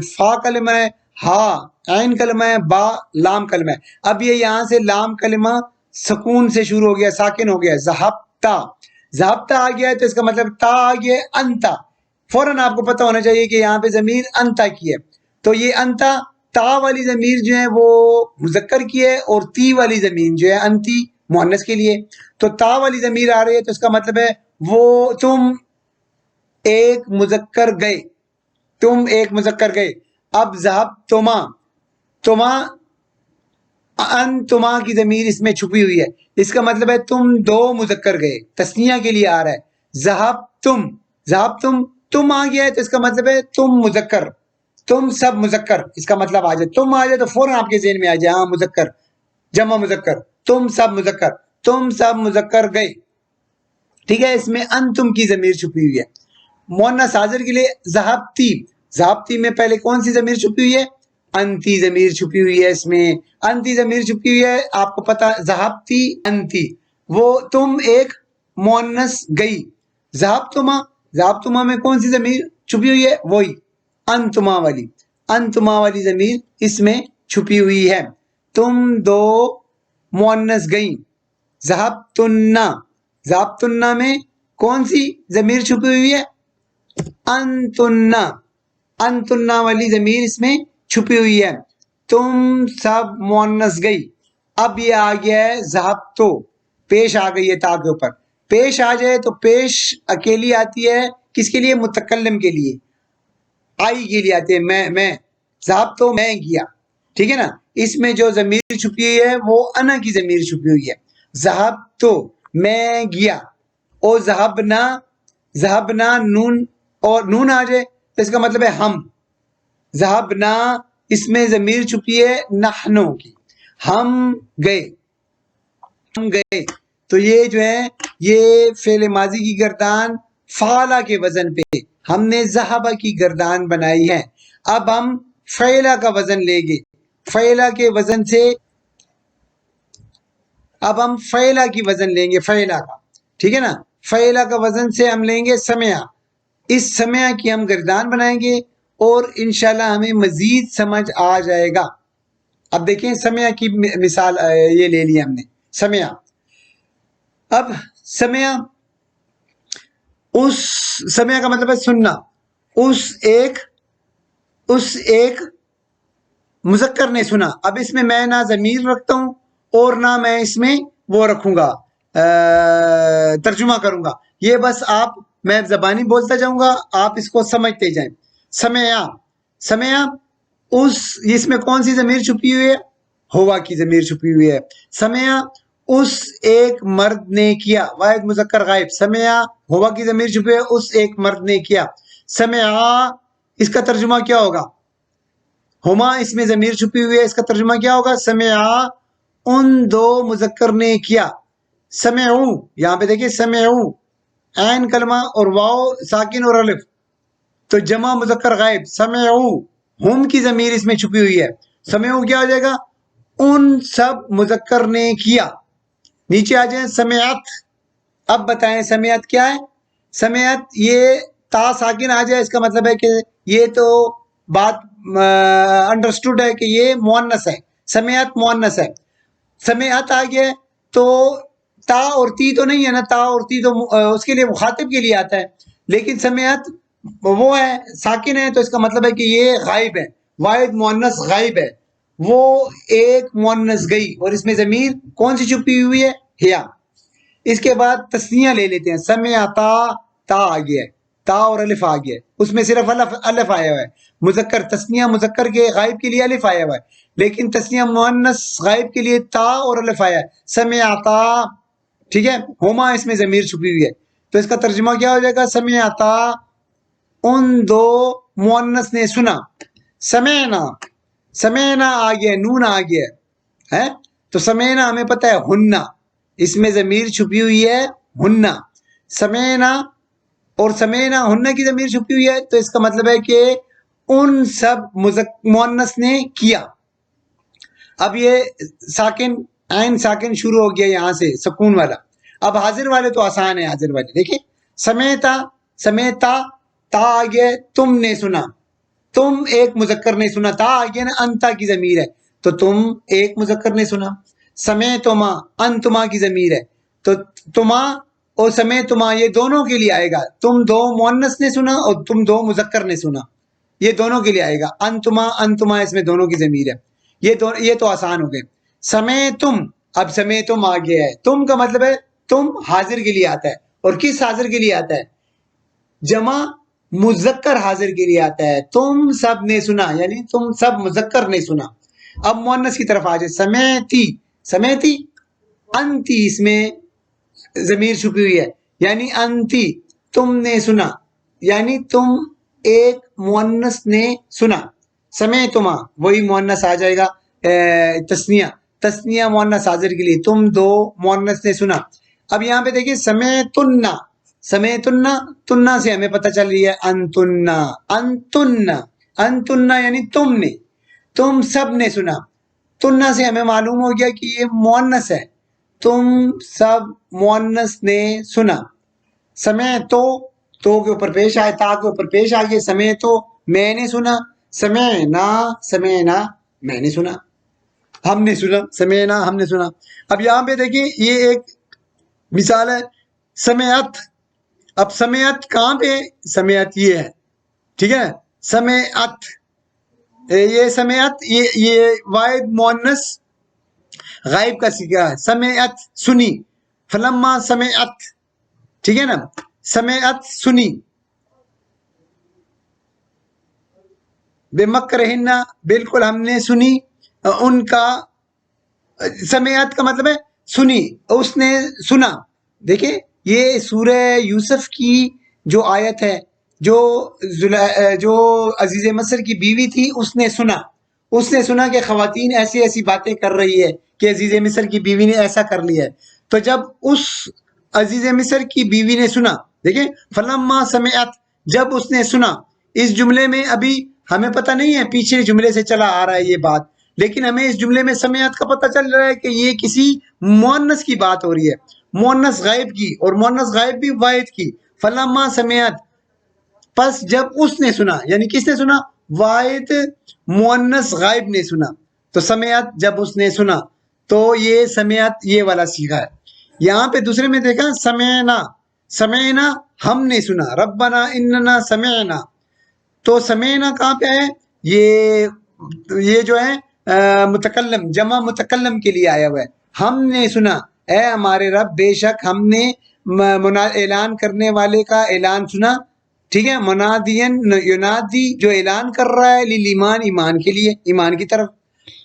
فا کلمہ ہے، ہا عین کلمہ ہے، با لام کلمہ ہے. اب یہ یہاں سے لام کلمہ سکون سے شروع ہو گیا، ساکن ہو گیا. ذہبتا آ گیا ہے تو اس کا مطلب تا آ گیا ہے انتا. فوراً آپ کو پتہ ہونا چاہیے کہ یہاں پہ ضمیر انتا کی ہے. تو یہ انتا، تا والی ضمیر جو ہے وہ مذکر کی ہے اور تی والی ضمیر جو ہے انتی مؤنث کے لیے. تو تا والی ضمیر آ رہی ہے تو اس کا مطلب ہے وہ تم ایک مذکر گئے. تم ایک مذکر گئے. اب ذہب تما انتما کی ضمیر اس میں چھپی ہوئی ہے، اس کا مطلب ہے تم دو مذکر گئے، تسنیہ کے لیے آ رہا ہے۔ ذہبتم تم آ گیا ہے تو اس کا مطلب ہے تم مذکر، تم سب مذکر، اس کا مطلب آ جائے، تم آ جائے تو فوراً آپ کے ذہن میں آ جائے ہاں مذکر، جمع مذکر، تم سب مذکر گئے، ٹھیک ہے۔ اس میں انتم کی ضمیر چھپی ہوئی ہے۔ مؤنث حاضر کے لیے ذہبتی میں پہلے کون سی ضمیر چھپی ہوئی ہے؟ انتی ضمیر چھپی ہوئی ہے، اس میں انتی ضمیر چھپی ہوئی ہے، آپ کو پتا ذہبتی انتی، وہ تم ایک مؤنث گئی۔ ذہبتما میں کون سی ضمیر چھپی ہوئی ہے؟ وہی انتما والی ضمیر اس میں چھپی ہوئی ہے۔ تم دو مؤنث گئیں۔ ذہبتن میں کون سی ضمیر چھپی ہوئی ہے؟ انتن والی ضمیر اس میں چھپی ہوئی ہے۔ تم سب مؤنث گئی۔ اب یہ آ گیا ہے ذہبتو، پیش آ گئی ہے تا کے اوپر۔ پیش آ جائے تو پیش اکیلی آتی ہے کس کے لیے؟ متکلم کے لیے، آئی کے لیے آتی ہے، میں ذہبتو میں گیا، ٹھیک ہے نا۔ اس میں جو ضمیر چھپی ہوئی ہے وہ انا کی ضمیر چھپی ہوئی ہے۔ ذہبتو میں گیا، اور ذہبنا نون، اور نون آ جائے تو اس کا مطلب ہے ہم۔ ذہبنا اس میں ضمیر چھپی ہے نحنو کی، ہم گئے، تو یہ جو ہے یہ فعل ماضی کی گردان فعلا کے وزن پہ ہم نے ذہبہ کی گردان بنائی ہے۔ اب ہم فعلا کا وزن لیں گے، فعلا کے وزن سے اب ہم فعلا کی وزن لیں گے، فعلا کا، ٹھیک ہے نا۔ فعلا کا وزن سے ہم لیں گے سمعہ، اس سمعہ کی ہم گردان بنائیں گے اور انشاءاللہ ہمیں مزید سمجھ آ جائے گا۔ اب دیکھیں سمعہ کی مثال یہ لے لی ہم نے، سمعہ۔ اب سمعہ کا مطلب ہے سننا، اس ایک مذکر نے سنا۔ اب اس میں میں نہ ضمیر رکھتا ہوں اور نہ میں اس میں وہ رکھوں گا ترجمہ کروں گا، یہ بس میں زبانی بولتا جاؤں گا، آپ اس کو سمجھتے جائیں۔ سمعہ اس میں کون سی ضمیر چھپی ہوئی ہے؟ ہوا کی ضمیر چھپی ہوئی ہے۔ سمعہ اس ایک مرد نے کیا، واحد مذکر غائب، سمعہ ہوا کی ضمیر چھپی ہے، اس ایک مرد نے کیا۔ سمعہ اس کا ترجمہ کیا ہوگا؟ ہما اس میں ضمیر چھپی ہوئی ہے، اس کا ترجمہ کیا ہوگا؟ سمعہ ان دو مذکر نے کیا۔ سمعو، یہاں پہ دیکھیں سمعو، عین کلمہ اور واو ساکن اور الف، تو جمع مذکر غائب، سمعو، ہم کی ضمیر اس میں چھپی ہوئی ہے۔ سمعو کیا ہو جائے گا؟ ان سب مذکر نے کیا۔ نیچے آ جائیں سمعت، اب بتائیں سمعت کیا ہے؟ سمعت یہ تا ساکن آ جائے، اس کا مطلب ہے کہ یہ تو بات انڈرسٹوڈ ہے کہ یہ مؤنث ہے، سمعت مؤنث ہے۔ سمعت آ گیا تو تا اور تی تو نہیں ہے نا، تا اور تی تو اس کے لیے مخاطب کے لیے آتا ہے، لیکن سمعت وہ ہے ساکن ہے، تو اس کا مطلب ہے کہ یہ غائب ہے، واحد مؤنث غائب ہے، وہ ایک مؤنث گئی، اور اس میں ضمیر کون سی چھپی ہوئی ہے؟ ہیا۔ اس کے بعد تسنیہ لے لیتے ہیں، سمعتا، تا آ گیا ہے، تا اور الف آ گیا ہے، اس میں صرف الف آیا ہوا ہے، مذکر تسنیہ مذکر کے غائب کے لیے الف آیا ہوا ہے، لیکن تسنیہ مؤنث غائب کے لیے تا اور الف آیا ہے، سمعتا، ٹھیک ہے۔ ہما اس میں ضمیر چھپی ہوئی ہے، تو اس کا ترجمہ کیا ہو جائے گا؟ سمعتا ان دو مؤنث نے سنا۔ سمعنا آ گیا، نون آ گیا ہے، تو سمعنا ہمیں پتہ ہے ہننا، اس میں ضمیر چھپی ہوئی ہے ہننا، سمعنا، اور سمعنا ہننا کی ضمیر چھپی ہوئی ہے، تو اس کا مطلب ہے کہ ان سب مؤنث نے کیا۔ اب یہ ساکن، عین ساکن شروع ہو گیا یہاں سے سکون والا۔ اب حاضر والے تو آسان ہے، حاضر والے دیکھیں، سمعتا، تا آ گیا، تم نے سنا، تم ایک مذکر نے سنا، تا آ گیا نا، انتا کی ضمیر ہے، تو تم ایک مذکر نے سنا۔ سمعتما، انتما کی ضمیر ہے، تو تما اور سمعتما یہ دونوں کے لیے آئے گا، تم دو مؤنث نے سنا اور تم دو مذکر نے سنا، یہ دونوں کے لیے آئے گا۔ انتما اس میں دونوں کی ضمیر ہے، یہ تو آسان ہو گئے۔ سمعتم، اب سمعتم آ گیا ہے، تم کا مطلب ہے تم حاضر کے لیے آتا ہے، اور کس حاضر کے لیے آتا ہے؟ جمع مذکر حاضر کے لیے آتا ہے، تم سب نے سنا، یعنی تم سب مذکر نے سنا۔ اب مؤنث کی طرف آ جائے، سمیتی، سمیتی، انتی اس میں ضمیر چھپی ہوئی ہے، یعنی انتی تم نے سنا، یعنی تم ایک مؤنث نے سنا، سمیتما وہی مؤنث آ جائے گا تسنیہ، تسنیہ مؤنث حاضر کے لیے، تم دو مؤنث نے سنا۔ اب یہاں پہ دیکھیے سمیتنا، سمیتنا، تننا سے ہمیں پتہ چل رہی ہے انتننا، انتننا، انتننا یعنی تم نے، تم سب نے سنا، تننا سے ہمیں معلوم ہو گیا کہ یہ مؤنث ہے، تم سب مؤنث نے سنا۔ سمے تو کے اوپر پیش آئے، تا کے اوپر پیش آئیے، سمے تو میں نے سنا، سمینا، سمینا میں نے سنا، ہم نے سنا، سمینا ہم نے سنا۔ اب یہاں پہ دیکھیں یہ ایک مثال ہے سمیعت، اب سمیعت کہاں پہ، سمیعت یہ ہے، ٹھیک ہے، سمیعت، یہ سمیعت یہ واحد مؤنث غائب کا صیغہ ہے، سمیعت سنی، فلما سمیعت، ٹھیک ہے نا، سمیعت سنی، بے مکرہن بالکل ہم نے سنی ان کا، سمیعت کا مطلب ہے سنی، اس نے سنا۔ دیکھیں یہ سورہ یوسف کی جو آیت ہے، جو عزیز مصر کی بیوی تھی اس نے سنا، اس نے سنا کہ خواتین ایسی ایسی باتیں کر رہی ہے کہ عزیز مصر کی بیوی نے ایسا کر لیا ہے، تو جب اس عزیز مصر کی بیوی نے سنا، دیکھیں فلما سمعت، جب اس نے سنا، اس جملے میں ابھی ہمیں پتہ نہیں ہے، پیچھے جملے سے چلا آ رہا ہے یہ بات، لیکن ہمیں اس جملے میں سمعت کا پتہ چل رہا ہے کہ یہ کسی مؤنث کی بات ہو رہی ہے، مؤنث غائب کی، اور مؤنث غائب بھی واحد کی، فلما سمعت، پس جب اس نے سنا، یعنی کس نے سنا، واحد مؤنث غائب نے سنا، تو سمعت جب اس نے سنا، تو یہ سمعت یہ والا صیغہ ہے۔ یہاں پہ دوسرے میں دیکھا سمعنا، سمعنا ہم نے سنا، ربنا اننا سمعنا، تو سمعنا کہاں پہ ہے، یہ جو ہے متکلم، جمع متکلم کے لیے آیا ہوا ہے، ہم نے سنا، اے ہمارے رب بے شک ہم نے اعلان کرنے والے کا اعلان سنا، ٹھیک ہے، منادین ینادی جو اعلان کر رہا ہے للایمان ایمان کے لیے، ایمان کی طرف،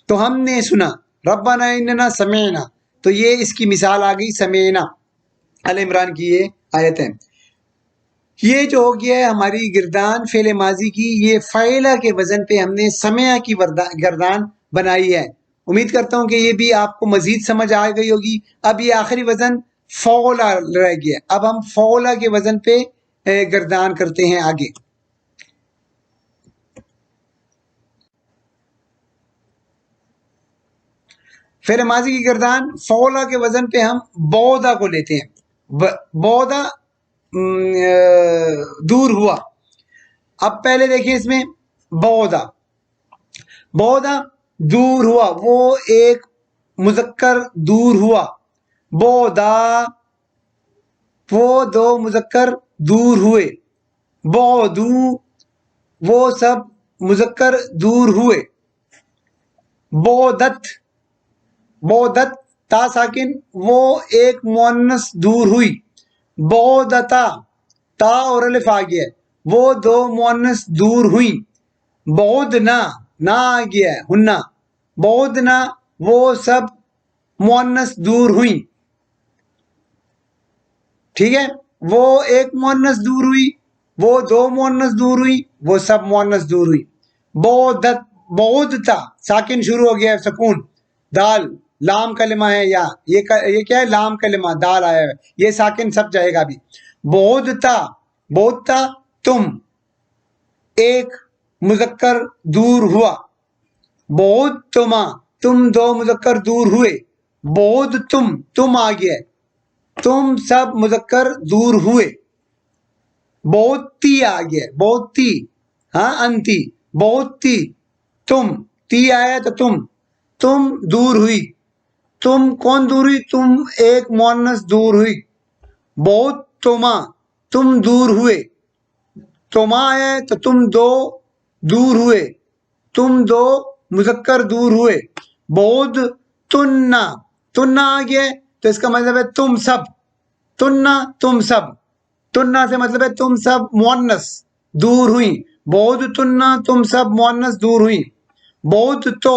تو ہم نے سنا، ربنا اننا سمعنا، تو یہ اس کی مثال آ گئی سمعنا، ال عمران کی یہ آیت ہے۔ یہ جو ہو گیا ہے ہماری گردان فعل ماضی کی، یہ فعلہ کے وزن پہ ہم نے سمع کی گردان بنائی ہے۔ امید کرتا ہوں کہ یہ بھی آپ کو مزید سمجھ آ گئی ہوگی۔ اب یہ آخری وزن فعلہ رہ گیا، اب ہم فعلہ کے وزن پہ گردان کرتے ہیں آگے۔ فعل ماضی کی گردان فعلہ کے وزن پہ ہم بودا کو لیتے ہیں، بودا دور ہوا۔ اب پہلے دیکھیں اس میں بودا، بودا دور ہوا، وہ ایک مذکر دور ہوا، بودا وہ دو مذکر دور ہوئے، بودو وہ سب مذکر دور ہوئے، بودت، بودت تا ساکن وہ ایک مؤنث دور ہوئی، بودتا تا اور الف آ گیا وہ دو مؤنث دور ہوئیں، بودنا نا آ گیا ہے ہننا، بودنا وہ سب مؤنث دور ہوئیں، ٹھیک ہے، وہ ایک مؤنث دور ہوئی، وہ دو مؤنث دور ہوئی، وہ سب مؤنث دور ہوئی، بودت، بودتا ساکن شروع ہو گیا ہے، سکون، دال لام کلمہ ہے، یا یہ کیا ہے، لام کلمہ دال آیا ہے، یہ ساکن سب جائے گا ابھی، بودتا، بودتا تم ایک مذکر دور ہوا، بود تما تم دو مذکر دور ہوئے، بود تم آ گیا، تم سب مذکر دور ہوئے، بہتی آ گیا، بہتی، ہاں انتی، بہتی تم، تی آیا تو تم دور ہوئی، تم کون دور ہوئی، تم ایک مؤنث دور ہوئی، بہت تما تم دور ہوئے، تما آیا ہے تو تم دو دور ہوئے، تم دو مذکر دور ہوئے، بہت تننا، تننا آ گیا تو اس کا مطلب ہے تم سب، تننا تم سب، تننا سے مطلب ہے تم سب مؤنث دور ہوئی، بہت تننا تم سب مؤنث دور ہوئی، بہت تو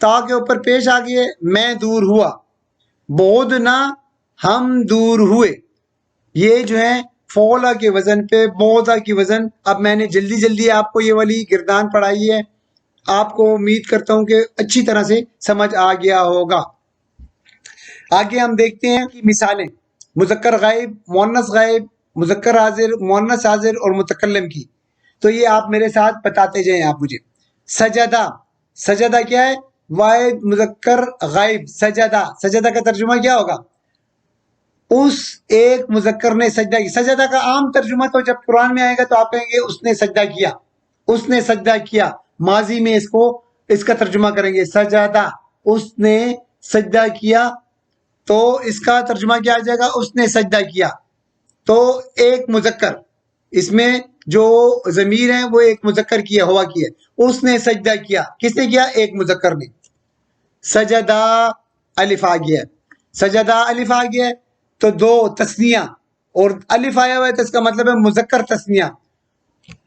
تا کے اوپر پیش آ گئی ہے, میں دور ہوا. بعدنا ہم دور ہوئے. یہ جو ہے فولا کے وزن پہ بعدا کی وزن. اب میں نے جلدی جلدی آپ کو یہ والی گردان پڑھائی ہے, آپ کو امید کرتا ہوں کہ اچھی طرح سے سمجھ آ گیا ہوگا. آگے ہم دیکھتے ہیں کہ مثالیں مذکر غائب, مؤنث غائب, مذکر حاضر, مؤنث حاضر اور متکلم کی. تو یہ آپ میرے ساتھ بتاتے جائیں آپ مجھے. سجدہ, سجدہ کیا ہے؟ واحد مذکر غائب. سجدہ, سجدہ کا ترجمہ کیا ہوگا؟ اس ایک مذکر نے سجدہ کیا. سجدہ کا عام ترجمہ تو جب قرآن میں آئے گا تو آپ کہیں گے اس نے سجدہ کیا, اس نے سجدہ کیا. ماضی میں اس کا ترجمہ کریں گے سجدہ, اس نے سجدہ کیا. تو اس کا ترجمہ کیا آ جائے گا؟ اس نے سجدہ کیا. تو ایک مذکر, اس میں جو ضمیر ہیں وہ ایک مذکر کی ہے, ہوا کی ہے. اس نے سجدہ کیا, کس نے کیا؟ ایک مذکر نے. سجدہ الف آ گیا ہے, سجدہ الف آ گیا ہے تو دو تثنیہ اور الف آیا ہوا ہے تو اس کا مطلب ہے مذکر تثنیہ.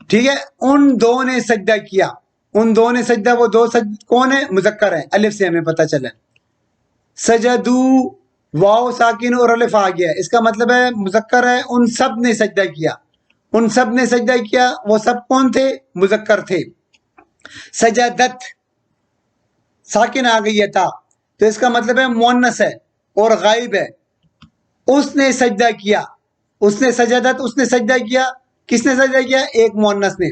ٹھیک ہے, ان دو نے سجدہ کیا. ان دو نے سجدہ, وہ دو کون ہے؟ مذکر ہے. الف سے ہمیں پتہ چلا. سجدو واو ساکن اور الف آ گیا, اس کا مطلب ہے مذکر ہے. ان سب نے سجدہ کیا, ان سب نے سجدہ کیا. وہ سب کون تھے؟ مذکر تھے. سجدت ساکن آ گئی ہے تا, تو اس کا مطلب ہے مؤنث ہے اور غائب ہے. اس نے سجدہ کیا, اس نے سجدت, اس نے سجدہ کیا. کس نے سجدہ کیا؟ ایک مؤنث نے.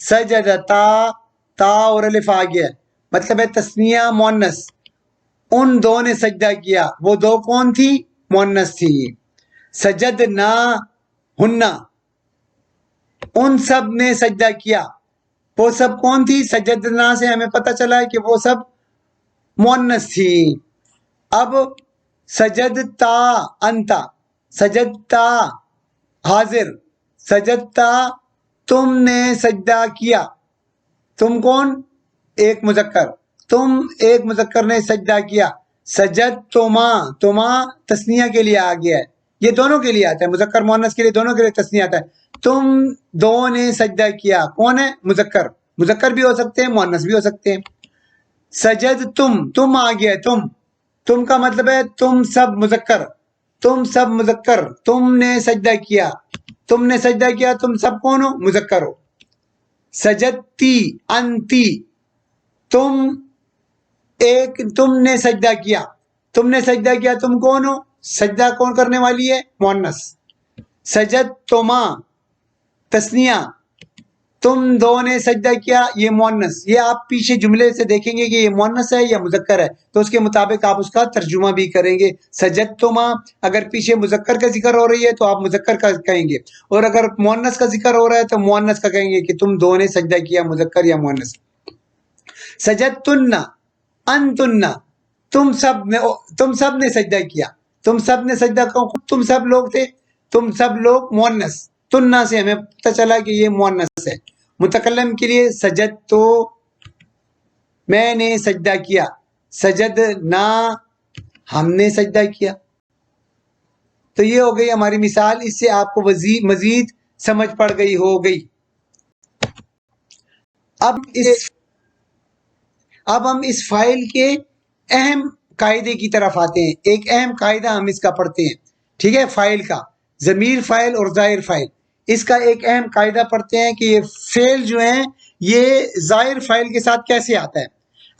سجدتا تا اور الف آ گیا, مطلب ہے تثنیہ مؤنث. ان دو نے سجدہ کیا, وہ دو کون تھی؟ مؤنث تھی. سجدنا ہننا, ان سب نے سجدہ کیا. وہ سب کون تھی؟ سجدنا سے ہمیں پتہ چلا ہے کہ وہ سب مؤنث تھی. اب سجدتا انتا, سجدتا حاضر, سجدتا تم نے سجدہ کیا. تم کون؟ ایک مذکر, تم ایک مذکر نے سجدہ کیا. سجد تما, تما تثنیہ کے لیے آ گیا ہے, یہ دونوں کے لیے آتا ہے, مذکر مؤنث کے لیے دونوں کے لیے تثنیہ آتا ہے. تم دو نے سجدہ کیا, کون ہے؟ مذکر. مذکر بھی ہو سکتے ہیں, مؤنث بھی ہو سکتے ہیں. سجد تم آ گیا ہے, تم کا مطلب ہے تم سب مذکر, تم سب مذکر, تم نے سجدہ کیا. تم نے سجدہ کیا, تم سب کون ہو؟ مذکر ہو. سجدتی انتی, تم نے سجدہ کیا. تم نے سجدہ کیا, تم کون ہو؟ سجدہ کون کرنے والی ہے؟ مؤنث. سجد تما تثنیہ, تم دو نے سجدہ کیا, یہ مؤنث. یہ آپ پیچھے جملے سے دیکھیں گے کہ یہ مؤنث ہے یا مذکر ہے, تو اس کے مطابق آپ اس کا ترجمہ بھی کریں گے. سجد تما, اگر پیچھے مذکر کا ذکر ہو رہی ہے تو آپ مذکر کا کہیں گے, اور اگر مؤنث کا ذکر ہو رہا ہے تو مؤنث کا کہیں گے کہ تم دو نے سجدہ کیا, مذکر یا مؤنث. سجدتن انتن, تم سب نے سجدہ کیا. تم سب نے سجدہ, تم سب لوگ تھے, تم سب لوگ. مؤنث تننا سے ہمیں پتہ چلا کہ یہ مؤنث ہے. متکلم کے لیے سجد تو میں نے سجدہ کیا, سجد نا ہم نے سجدہ کیا. تو یہ ہو گئی ہماری مثال, اس سے آپ کو مزید سمجھ پڑ گئی ہو گئی. اب ہم اس فائل کے اہم قاعدے کی طرف آتے ہیں. ایک اہم قاعدہ ہم اس کا پڑھتے ہیں, ٹھیک ہے؟ فائل کا, ضمیر فائل اور ظاہر فائل, اس کا ایک اہم قاعدہ پڑھتے ہیں کہ یہ فعل جو ہیں یہ ظاہر فائل کے ساتھ کیسے آتا ہے.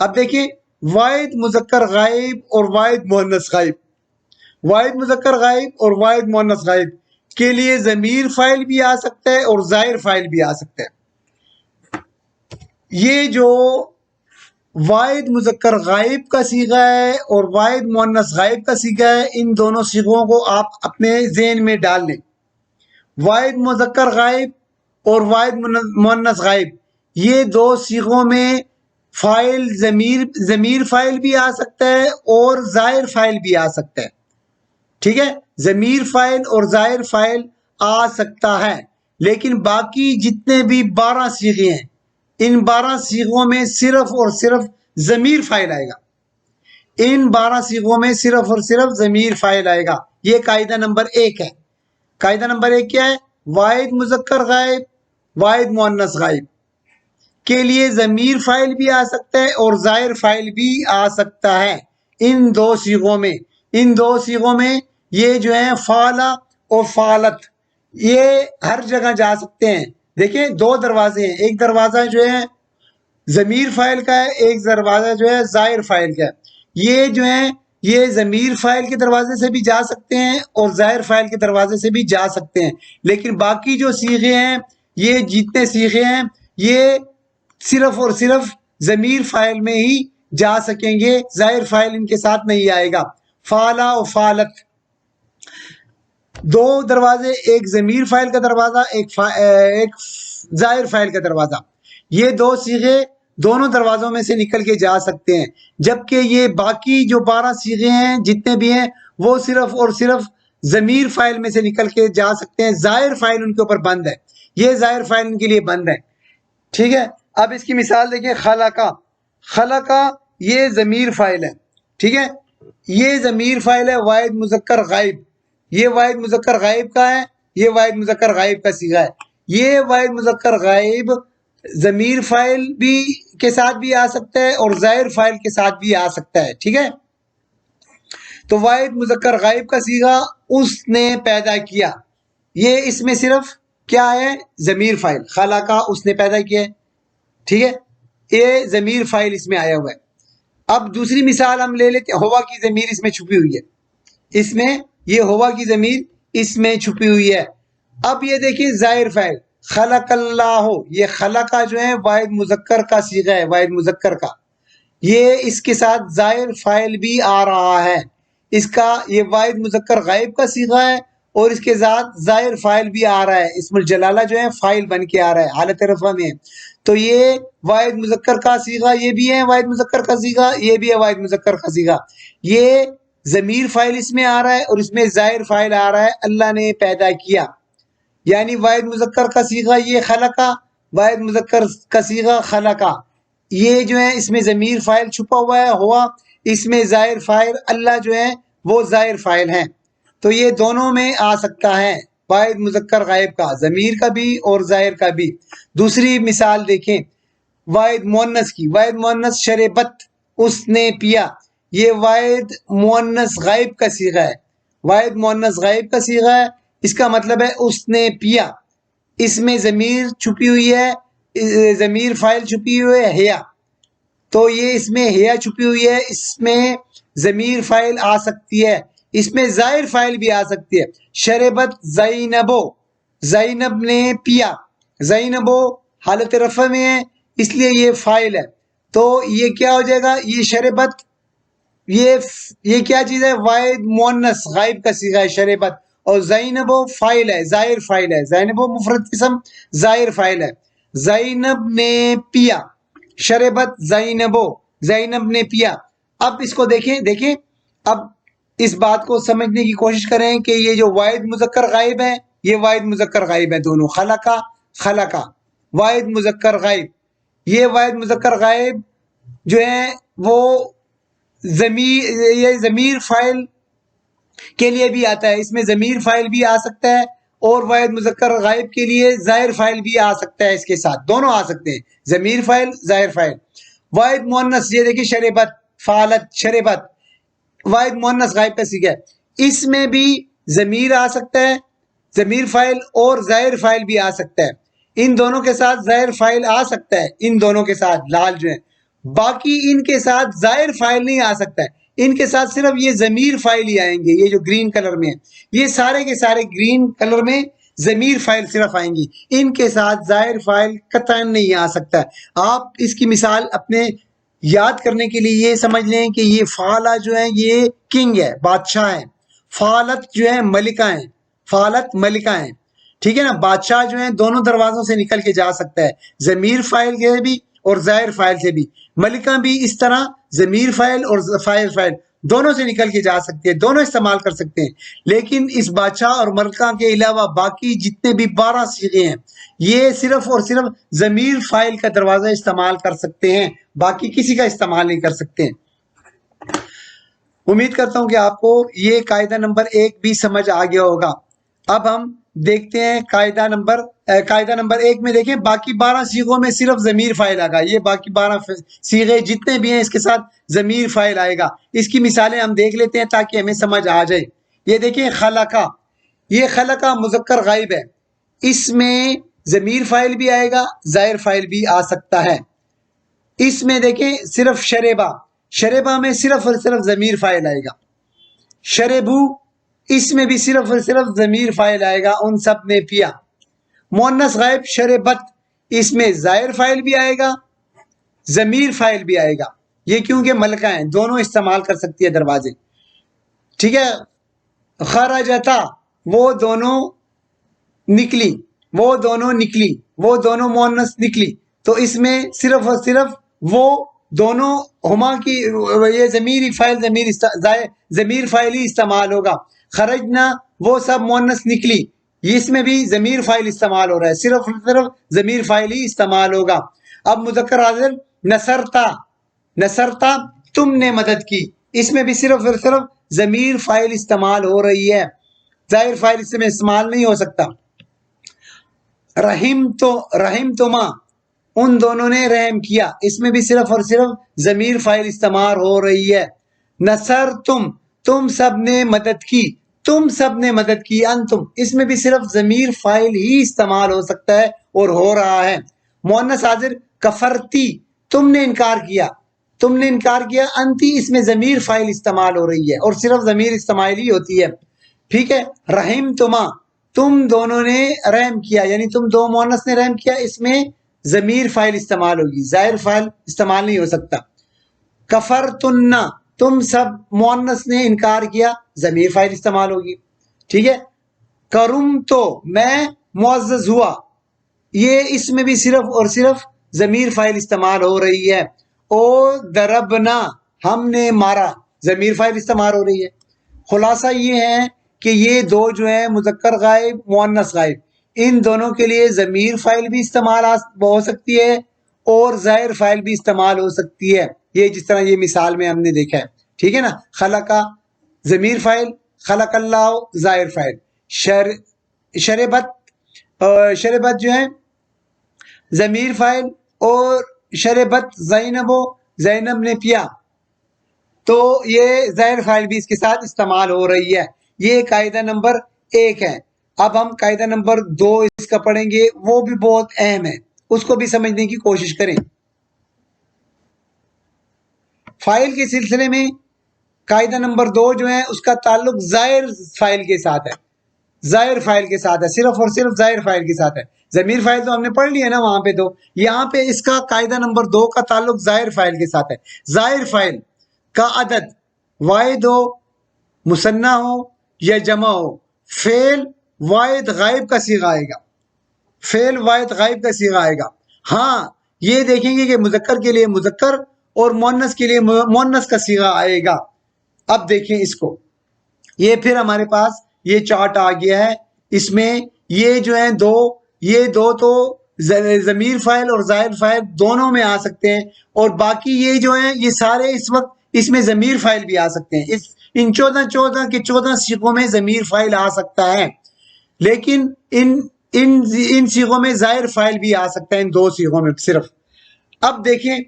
اب دیکھیں, واحد مذکر غائب اور واحد مؤنث غائب, واحد مذکر غائب اور واحد مؤنث غائب کے لیے ضمیر فائل بھی آ سکتا ہے اور ظاہر فائل بھی آ سکتا ہے. یہ جو واحد مذکر غائب کا صیغہ ہے اور واحد مؤنث غائب کا صیغہ ہے, ان دونوں صیغوں کو آپ اپنے ذہن میں ڈال لیں. واحد مذکر غائب اور واحد مؤنث غائب, یہ دو صیغوں میں فائل ضمیر فائل بھی آ سکتا ہے اور ظاہر فائل بھی آ سکتا ہے. ٹھیک ہے, ضمیر فائل اور ظاہر فائل آ سکتا ہے, لیکن باقی جتنے بھی 12 صیغے ہیں, ان 12 صیغوں میں صرف اور صرف ضمیر فائل آئے گا. ان 12 صیغوں میں صرف اور صرف ضمیر فائل آئے گا. یہ قاعدہ نمبر 1 ہے. قاعدہ نمبر 1 کیا ہے؟ واحد مذکر غائب, واحد مؤنث غائب کے لیے ضمیر فاعل بھی آ سکتا ہے اور ظاہر فاعل بھی آ سکتا ہے ان دو صیغوں میں یہ جو ہے فعلا اور فعلت یہ ہر جگہ جا سکتے ہیں. دیکھیں دو دروازے ہیں, ایک دروازہ جو ہے ضمیر فاعل کا ہے, ایک دروازہ جو ہے ظاہر فاعل کا ہے. یہ جو ہے یہ ضمیر فاعل کے دروازے سے بھی جا سکتے ہیں اور ظاہر فاعل کے دروازے سے بھی جا سکتے ہیں, لیکن باقی جو صیغے ہیں یہ جتنے صیغے ہیں یہ صرف اور صرف ضمیر فاعل میں ہی جا سکیں گے, ظاہر فاعل ان کے ساتھ نہیں آئے گا. فعلا و فعلت دو دروازے, ایک ضمیر فاعل کا دروازہ, ایک ظاہر فاعل کا دروازہ. یہ دو صیغے دونوں دروازوں میں سے نکل کے جا سکتے ہیں, جبکہ یہ باقی جو 12 صیغے ہیں جتنے بھی ہیں وہ صرف اور صرف ضمیر فاعل میں سے نکل کے جا سکتے ہیں, ظاہر فاعل ان کے اوپر بند ہے, یہ ظاہر فاعل ان کے لیے بند ہے. ٹھیک ہے, اب اس کی مثال دیکھیں, خلقہ یہ ضمیر فاعل ہے. ٹھیک ہے, یہ ضمیر فاعل ہے واحد مذکر غائب, یہ واحد مذکر غائب کا ہے, یہ واحد مذکر غائب کا صیغہ ہے. یہ واحد مذکر غائب ضمیر فاعل بھی کے ساتھ بھی آ سکتا ہے اور ظاہر فاعل کے ساتھ بھی آ سکتا ہے. ٹھیک ہے, تو واحد مذکر غائب کا صیغہ اس نے پیدا کیا, یہ اس میں صرف کیا ہے ضمیر فاعل, خلقہ اس نے پیدا کیا ہے. ٹھیک ہے, یہ ضمیر فاعل اس میں آیا ہوا ہے. اب دوسری مثال ہم لے لیتے ہیں, ہوا کی ضمیر اس میں چھپی ہوئی ہے, اس میں یہ ہوا کی ضمیر اس میں چھپی ہوئی ہے. اب یہ دیکھیں ظاہر فاعل خلق اللہ, یہ خلقہ جو ہے واحد مذکر کا صیغہ ہے, واحد مذکر کا, یہ اس کے ساتھ ظاہر فاعل بھی آ رہا ہے. اس کا یہ واحد مذکر غائب کا صیغہ ہے اور اس کے ساتھ ظاہر فاعل بھی آ رہا ہے, اسم الجلالہ جو ہے فاعل بن کے آ رہا ہے, حالت رفع میں. تو یہ واحد مذکر کا صیغہ یہ بھی ہے, واحد مذکر کا صیغہ یہ بھی ہے, واحد مذکر کا صیغہ. یہ ضمیر فاعل اس میں آ رہا ہے اور اس میں ظاہر فاعل آ رہا ہے, اللہ نے پیدا کیا. یعنی واحد مذکر کا صیغہ یہ خلقہ, واحد مذکر کا صیغہ خلقہ, یہ جو ہے اس میں ضمیر فاعل چھپا ہوا ہے ہوا, اس میں ظاہر فاعل اللہ جو ہے وہ ظاہر فاعل ہیں. تو یہ دونوں میں آ سکتا ہے, واحد مذکر غائب کا, ضمیر کا بھی اور ظاہر کا بھی. دوسری مثال دیکھیں واحد مؤنث کی, واحد مؤنث شربت اس نے پیا, یہ واحد مؤنث غائب کا صیغہ ہے, واحد مؤنث غائب کا صیغہ ہے, اس کا مطلب ہے اس نے پیا. اس میں ضمیر چھپی ہوئی ہے, ضمیر فاعل چھپی ہوئی ہے حیا, تو یہ اس میں حیا چھپی ہوئی ہے, اس میں ضمیر فاعل آ سکتی ہے, اس میں ظاہر فاعل بھی آ سکتی ہے. شربت زینبو, زینب نے پیا, زینبو حالت رفع میں ہے اس لیے یہ فاعل ہے. تو یہ کیا ہو جائے گا, یہ شربت یہ کیا چیز ہے, واحد مؤنث غائب کا صیغہ ہے شربت, اور زینبو فاعل ہے, ظاہر فاعل ہے, زینبو مفرد اسم ظاہر فاعل ہے. زینب نے پیا, شربت زینبو, زینب نے پیا. اب اس کو دیکھیں اب اس بات کو سمجھنے کی کوشش کریں کہ یہ جو واحد مذکر غائب ہے یہ واحد مذکر غائب ہے دونوں, خلقہ واحد مذکر غائب, یہ واحد مذکر غائب جو ہے وہ یہ ضمیر فاعل کے لیے بھی آتا ہے, اس میں ضمیر فاعل بھی آ سکتا ہے اور واحد مذکر غائب کے لیے ظاہر فاعل بھی آ سکتا ہے, اس کے ساتھ دونوں آ سکتے ہیں, ضمیر فاعل ظاہر فاعل. واحد مؤنث یہ دیکھیں شربت, فعلت, شربت واحد مؤنث غائب کا صیغہ ہے, اس میں بھی ضمیر آ سکتا ہے, ضمیر فاعل اور ظاہر فاعل بھی آ سکتا ہے. ان دونوں کے ساتھ ظاہر فاعل آ سکتا ہے, ان دونوں کے ساتھ لال جو ہے, باقی ان کے ساتھ ظاہر فاعل نہیں آ سکتا ہے, ان کے ساتھ صرف یہ ضمیر فاعل ہی آئیں گے. یہ جو گرین کلر میں ہے یہ سارے کے سارے گرین کلر میں ضمیر فاعل صرف آئیں گی, ان کے ساتھ ظاہر فاعل قطعاً نہیں آ سکتا ہے. آپ اس کی مثال اپنے یاد کرنے کے لیے یہ سمجھ لیں کہ یہ فعلہ جو ہے یہ کنگ ہے, بادشاہ ہے, فعلت جو ہے ملکہ ہیں, فعلت ملکہ ہیں. ٹھیک ہے نا, بادشاہ جو ہیں دونوں دروازوں سے نکل کے جا سکتا ہے, ضمیر فاعل کے بھی اور ظاہر فاعل سے بھی. ملکہ بھی اس طرح ضمیر فاعل اور ظاہر فاعل دونوں سے نکل کے جا سکتے ہیں, دونوں استعمال کر سکتے ہیں. لیکن اس بادشاہ اور ملکہ کے علاوہ باقی جتنے بھی 12 صیغے ہیں یہ صرف اور صرف ضمیر فاعل کا دروازہ استعمال کر سکتے ہیں, باقی کسی کا استعمال نہیں کر سکتے ہیں. امید کرتا ہوں کہ آپ کو یہ قاعدہ نمبر 1 بھی سمجھ آ گیا ہوگا. اب ہم دیکھتے ہیں قاعدہ نمبر 1 میں دیکھیں باقی 12 صیغوں میں صرف ضمیر فاعل آ گا. یہ باقی 12 صیغے جتنے بھی ہیں اس کے ساتھ ضمیر فاعل آئے گا. اس کی مثالیں ہم دیکھ لیتے ہیں تاکہ ہمیں سمجھ آ جائے. یہ دیکھیں خلقہ، یہ خلقہ مذکر غائب ہے، اس میں ضمیر فاعل بھی آئے گا، ظاہر فاعل بھی آ سکتا ہے. اس میں دیکھیں صرف شربہ میں صرف اور صرف ضمیر فاعل آئے گا. شربو، اس میں بھی صرف اور صرف ضمیر فاعل آئے گا، ان سب نے پیا. مؤنث غائب شربت، اس میں ظاہر فاعل بھی آئے گا، ضمیر فاعل بھی آئے گا. یہ کیونکہ ملکہ ہیں، دونوں استعمال کر سکتی ہے دروازے. ٹھیک ہے. خرجتا، وہ دونوں نکلی، وہ دونوں مؤنث نکلی، تو اس میں صرف اور صرف وہ دونوں ہما کی یہ ضمیر فاعل ہی استعمال ہوگا. خرجنا، وہ سب مؤنث نکلی، اس میں بھی ضمیر فاعل استعمال ہو رہا ہے، صرف ضمیر فاعل ہی استعمال ہوگا. اب مذکر حاضر نصرتا، تم نے مدد کی، اس میں بھی صرف اور صرف ضمیر فاعل استعمال ہو رہی ہے، ظاہر فاعل اس میں استعمال نہیں ہو سکتا. رحم تما، ان دونوں نے رحم کیا، اس میں بھی صرف اور صرف ضمیر فاعل استعمال ہو رہی ہے. نصر تم سب نے مدد کی، انتم، اس میں بھی صرف ضمیر فاعل ہی استعمال ہو سکتا ہے اور ہو رہا ہے. مؤنث حاضر کفرتی، تم نے انکار کیا، انتی، اس میں ضمیر فاعل استعمال ہو رہی ہے اور صرف ضمیر استعمال ہی ہوتی ہے. ٹھیک ہے. رحم تم دونوں نے رحم کیا، یعنی تم دو مؤنث نے رحم کیا، اس میں ضمیر فاعل استعمال ہوگی، ظاہر فاعل استعمال نہیں ہو سکتا. کفرتن، تم سب مؤنث نے انکار کیا، ضمیر فاعل استعمال ہوگی. ٹھیک ہے. کرم تو، میں معزز ہوا، یہ اس میں بھی صرف اور صرف ضمیر فاعل استعمال ہو رہی ہے. او دربنا، ہم نے مارا، ضمیر فاعل استعمال ہو رہی ہے. خلاصہ یہ ہے کہ یہ دو جو ہیں مذکر غائب مؤنث غائب، ان دونوں کے لیے ضمیر فاعل بھی استعمال ہو سکتی ہے اور ظاہر فاعل بھی استعمال ہو سکتی ہے. یہ جس طرح یہ مثال میں ہم نے دیکھا ہے. ٹھیک ہے نا. خلقہ ضمیر فاعل، خلق اللہ ظاہر فاعل. شربت جو ہے ضمیر فاعل، اور شربت زینب نے پیا، تو یہ ظاہر فاعل بھی اس کے ساتھ استعمال ہو رہی ہے. یہ قاعدہ نمبر 1 ہے. اب ہم قاعدہ نمبر 2 اس کا پڑھیں گے، وہ بھی بہت اہم ہے، اس کو بھی سمجھنے کی کوشش کریں. فاعل کے سلسلے میں قاعدہ نمبر 2 جو ہے اس کا تعلق ظاہر فاعل کے ساتھ ہے، صرف اور صرف ظاہر فاعل کے ساتھ ہے. ضمیر فاعل تو ہم نے پڑھ لیا نا وہاں پہ، تو یہاں پہ اس کا قاعدہ نمبر 2 کا تعلق ظاہر فاعل کے ساتھ ہے. ظاہر فاعل کا عدد واحد ہو، مثنی ہو یا جمع ہو، فعل واحد غائب کا صیغہ آئے گا. ہاں یہ دیکھیں گے کہ مذکر کے لیے مذکر اور مؤنث کے لیے مؤنث کا صیغہ آئے گا. اب دیکھیں اس کو، یہ پھر ہمارے پاس یہ چارٹ آ گیا ہے. اس میں یہ جو ہیں یہ دو تو ضمیر فاعل اور ظاہر فاعل دونوں میں آ سکتے ہیں، اور باقی یہ جو ہیں یہ سارے اس وقت اس میں ضمیر فاعل بھی آ سکتے ہیں. ان 14 کے 14 صیغوں میں ضمیر فاعل آ سکتا ہے، لیکن ان صیغوں میں ظاہر فاعل بھی آ سکتا ہے، ان 2 صیغوں میں صرف. اب دیکھیں،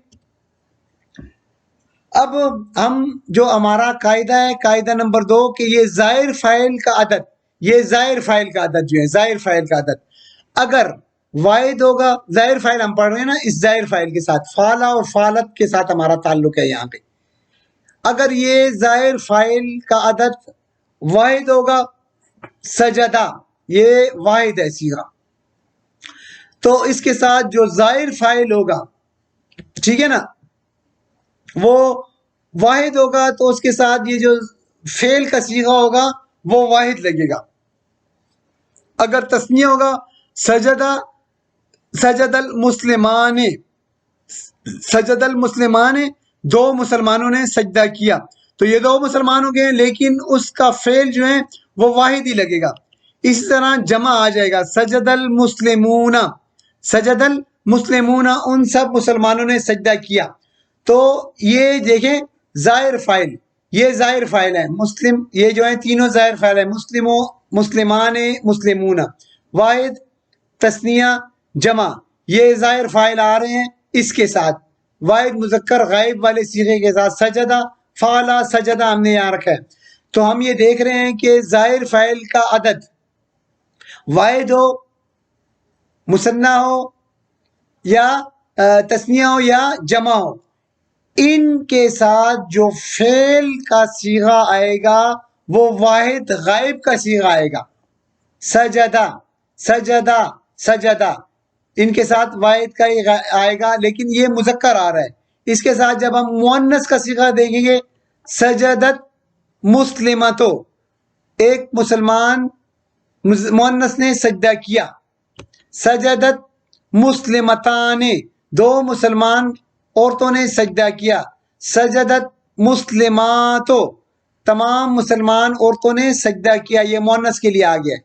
اب ہم جو ہمارا قاعدہ ہے قاعدہ نمبر 2 کہ یہ ظاہر فاعل کا عدد جو ہے ظاہر فاعل کا عدد اگر واحد ہوگا، ظاہر فاعل ہم پڑھ رہے ہیں نا، اس ظاہر فاعل کے ساتھ فعلا اور فعلت کے ساتھ ہمارا تعلق ہے یہاں پہ. اگر یہ ظاہر فاعل کا عدد واحد ہوگا، سجدہ یہ واحد ہے صیغہ، تو اس کے ساتھ جو ظاہر فاعل ہوگا، ٹھیک ہے نا، وہ واحد ہوگا، تو اس کے ساتھ یہ جو فعل کا صیغہ ہوگا وہ واحد لگے گا. اگر تثنیہ ہوگا، سجد المسلمان، 2 مسلمانوں نے سجدہ کیا، تو یہ 2 مسلمان ہو گئے، لیکن اس کا فعل جو ہے وہ واحد ہی لگے گا. اسی طرح جمع آ جائے گا، سجد المسلمون، ان سب مسلمانوں نے سجدہ کیا. تو یہ دیکھیں ظاہر فاعل، یہ ظاہر فاعل ہے، مسلم، یہ جو ہے تینوں ظاہر فاعل ہے. مسلمان مسلمون، واحد تثنیہ جمع، یہ ظاہر فاعل آ رہے ہیں اس کے ساتھ، واحد مذکر غائب والے صیغے کے ساتھ، سجدہ فعلا سجدہ ہم نے یہاں رکھا ہے۔ تو ہم یہ دیکھ رہے ہیں کہ ظاہر فاعل کا عدد واحد ہو، مثنیٰ ہو یا تثنیہ ہو یا جمع ہو، ان کے ساتھ جو فعل کا صیغہ آئے گا وہ واحد غائب کا صیغہ آئے گا، سجدہ سجدہ سجدہ، ان کے ساتھ واحد کا ہی آئے گا، لیکن یہ مذکر آ رہا ہے۔ اس کے ساتھ جب ہم مؤنث کا صیغہ دیکھیں گے، سجدت مسلمتو، ایک مسلمان مؤنث نے سجدہ کیا، سجدت مسلمتان، دو مسلمان عورتوں نے سجدہ کیا، سجدت مسلماتو، تمام مسلمان عورتوں نے سجدہ کیا، یہ مؤنث کے لیے آ گیا۔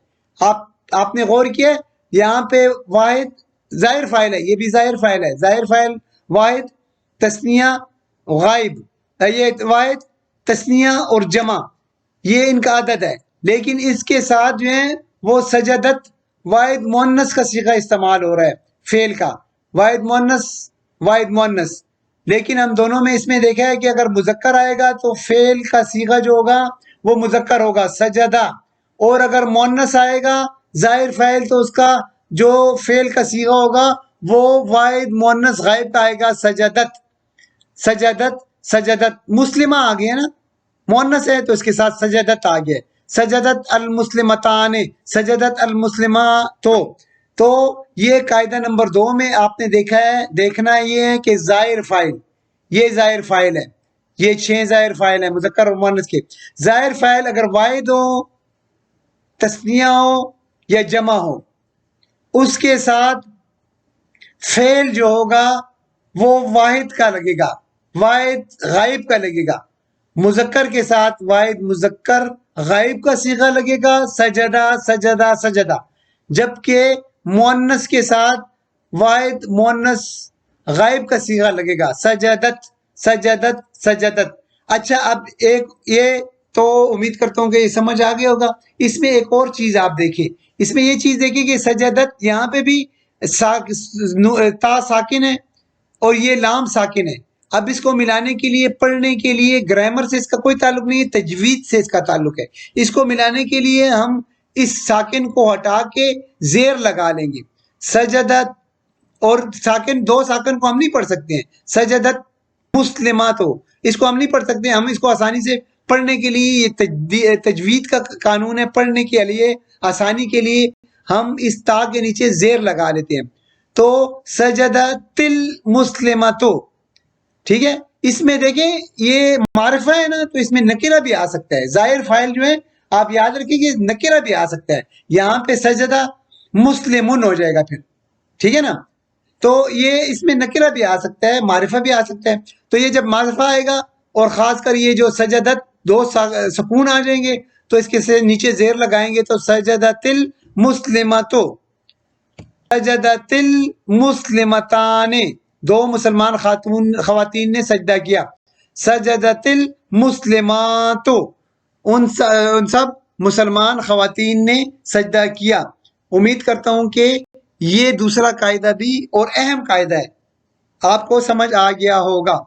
آپ نے غور کیا یہاں پہ واحد ظاہر فاعل ہے، یہ بھی ظاہر فاعل ہے، ظاہر فاعل واحد تثنیہ غائب، یہ واحد تثنیہ اور جمع یہ ان کا عدد ہے، لیکن اس کے ساتھ جو ہے وہ سجدت واحد مؤنث کا صیغہ استعمال ہو رہا ہے، فعل کا واحد مؤنث، لیکن ہم دونوں میں اس میں دیکھا ہے کہ اگر مذکر آئے گا تو فعل کا صیغہ جو ہوگا وہ مذکر ہوگا سجدہ، اور اگر مؤنث آئے گا ظاہر فاعل تو اس کا جو فعل کا صیغہ ہوگا وہ واحد مؤنث غائب کا آئے گا، سجدت سجدت سجدت، مسلمہ آ گیا نا، مؤنث ہے تو اس کے ساتھ سجدت آ گیا، سجدت المسلمتان، سجدت المسلماتو۔ تو یہ قاعدہ نمبر 2 میں آپ نے دیکھنا یہ ہے کہ ظاہر فاعل، یہ ظاہر فاعل ہے، یہ 6 ظاہر فاعل ہیں مذکر اور مؤنث کے۔ ظاہر فاعل اگر واحد ہو، تثنیہ ہو یا جمع ہو، اس کے ساتھ فعل جو ہوگا وہ واحد کا لگے گا، واحد غائب کا لگے گا، مذکر کے ساتھ واحد مذکر غائب کا صیغہ لگے گا، سجدہ سجدہ سجدہ، جبکہ مؤنث کے ساتھ واحد مؤنث غائب کا صیغہ لگے گا، سجدت سجدت سجدت۔ اچھا اب ایک یہ تو امید کرتا ہوں کہ یہ سمجھ آ گیا ہوگا، اس میں ایک اور چیز آپ دیکھیں، اس میں یہ چیز دیکھیں کہ سجدت یہاں پہ بھی تا ساکن ہے اور یہ لام ساکن ہے، اب اس کو ملانے کے لیے پڑھنے کے لیے گرامر سے اس کا کوئی تعلق نہیں ہے، تجوید سے اس کا تعلق ہے، اس کو ملانے کے لیے ہم اس ساکن کو ہٹا کے زیر لگا لیں گے، سجدت، اور ساکن دو ساکن کو ہم نہیں پڑھ سکتے ہیں، سجدت مسلمات ہو اس کو ہم نہیں پڑھ سکتے، ہم اس کو آسانی سے پڑھنے کے لیے، یہ تجوید کا قانون ہے، پڑھنے کے لیے آسانی کے لیے ہم اس تا کے نیچے زیر لگا لیتے ہیں، تو سجدت المسلماتو، ٹھیک ہے۔ اس میں دیکھیں یہ معرفہ ہے نا، تو اس میں نکرہ بھی آ سکتا ہے، ظاہر فاعل جو ہے آپ یاد رکھیں کہ نکرہ بھی آ سکتا ہے، یہاں پہ سجدہ مسلمون ہو جائے گا پھر، ٹھیک ہے نا، تو یہ اس میں نکرہ بھی آ سکتا ہے، معرفہ بھی آ سکتا ہے، تو یہ جب معرفہ آئے گا اور خاص کر یہ جو سجدت دو سکون آ جائیں گے تو اس کے سے نیچے زیر لگائیں گے تو سجدت المسلمتو، سجدت المسلمتان، دو مسلمان خواتین نے سجدہ کیا، سجدت المسلماتو، ان سب مسلمان خواتین نے سجدہ کیا۔ امید کرتا ہوں کہ یہ دوسرا قاعدہ بھی اور اہم قاعدہ ہے، آپ کو سمجھ آ گیا ہوگا۔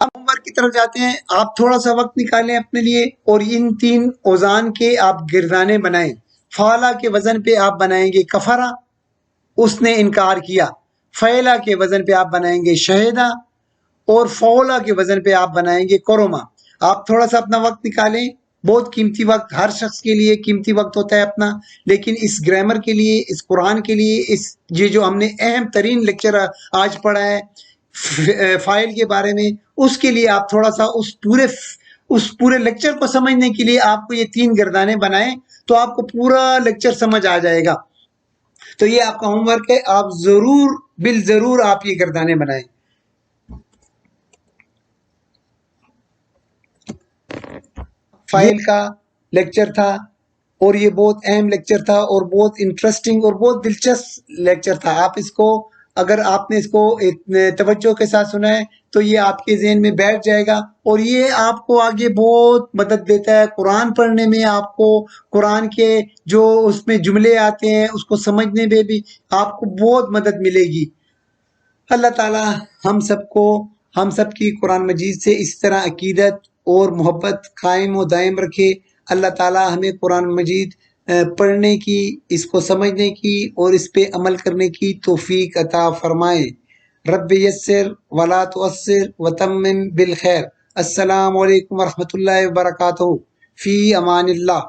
اب ہوم ورک کی طرف جاتے ہیں، آپ تھوڑا سا وقت نکالیں اپنے لیے اور ان 3 اوزان کے آپ گردانے بنائیں۔ فعلا کے وزن پہ آپ بنائیں گے کفرا، اس نے انکار کیا، فعلا کے وزن پہ آپ بنائیں گے شہیدہ، اور فعلا کے وزن پہ آپ بنائیں گے کرما۔ آپ تھوڑا سا اپنا وقت نکالیں، بہت قیمتی وقت، ہر شخص کے لیے قیمتی وقت ہوتا ہے اپنا، لیکن اس گرامر کے لیے، اس قرآن کے لیے، یہ جو ہم نے اہم ترین لیکچر آج پڑھا ہے فائل کے بارے میں، اس کے لیے آپ تھوڑا سا اس پورے لیکچر کو سمجھنے کے لیے آپ کو یہ 3 گردانے بنائیں تو آپ کو پورا لیکچر سمجھ آ جائے گا۔ تو یہ آپ کا ہوم ورک ہے، آپ بالضرور آپ یہ گردانے بنائیں۔ فائل کا لیکچر تھا اور یہ بہت اہم لیکچر تھا اور بہت انٹرسٹنگ اور بہت دلچسپ لیکچر تھا، آپ اس کو اگر آپ نے اس کو توجہ کے ساتھ سنا ہے تو یہ آپ کے ذہن میں بیٹھ جائے گا، اور یہ آپ کو آگے بہت مدد دیتا ہے قرآن پڑھنے میں، آپ کو قرآن کے جو اس میں جملے آتے ہیں اس کو سمجھنے میں بھی آپ کو بہت مدد ملے گی۔ اللہ تعالی ہم سب کی قرآن مجید سے اس طرح عقیدت اور محبت قائم و دائم رکھے۔ اللہ تعالی ہمیں قرآن مجید پڑھنے کی، اس کو سمجھنے کی اور اس پہ عمل کرنے کی توفیق عطا فرمائے۔ رب یسر ولا تعسر وتمم بالخیر۔ السلام علیکم ورحمۃ اللہ وبرکاتہ۔ فی امان اللہ۔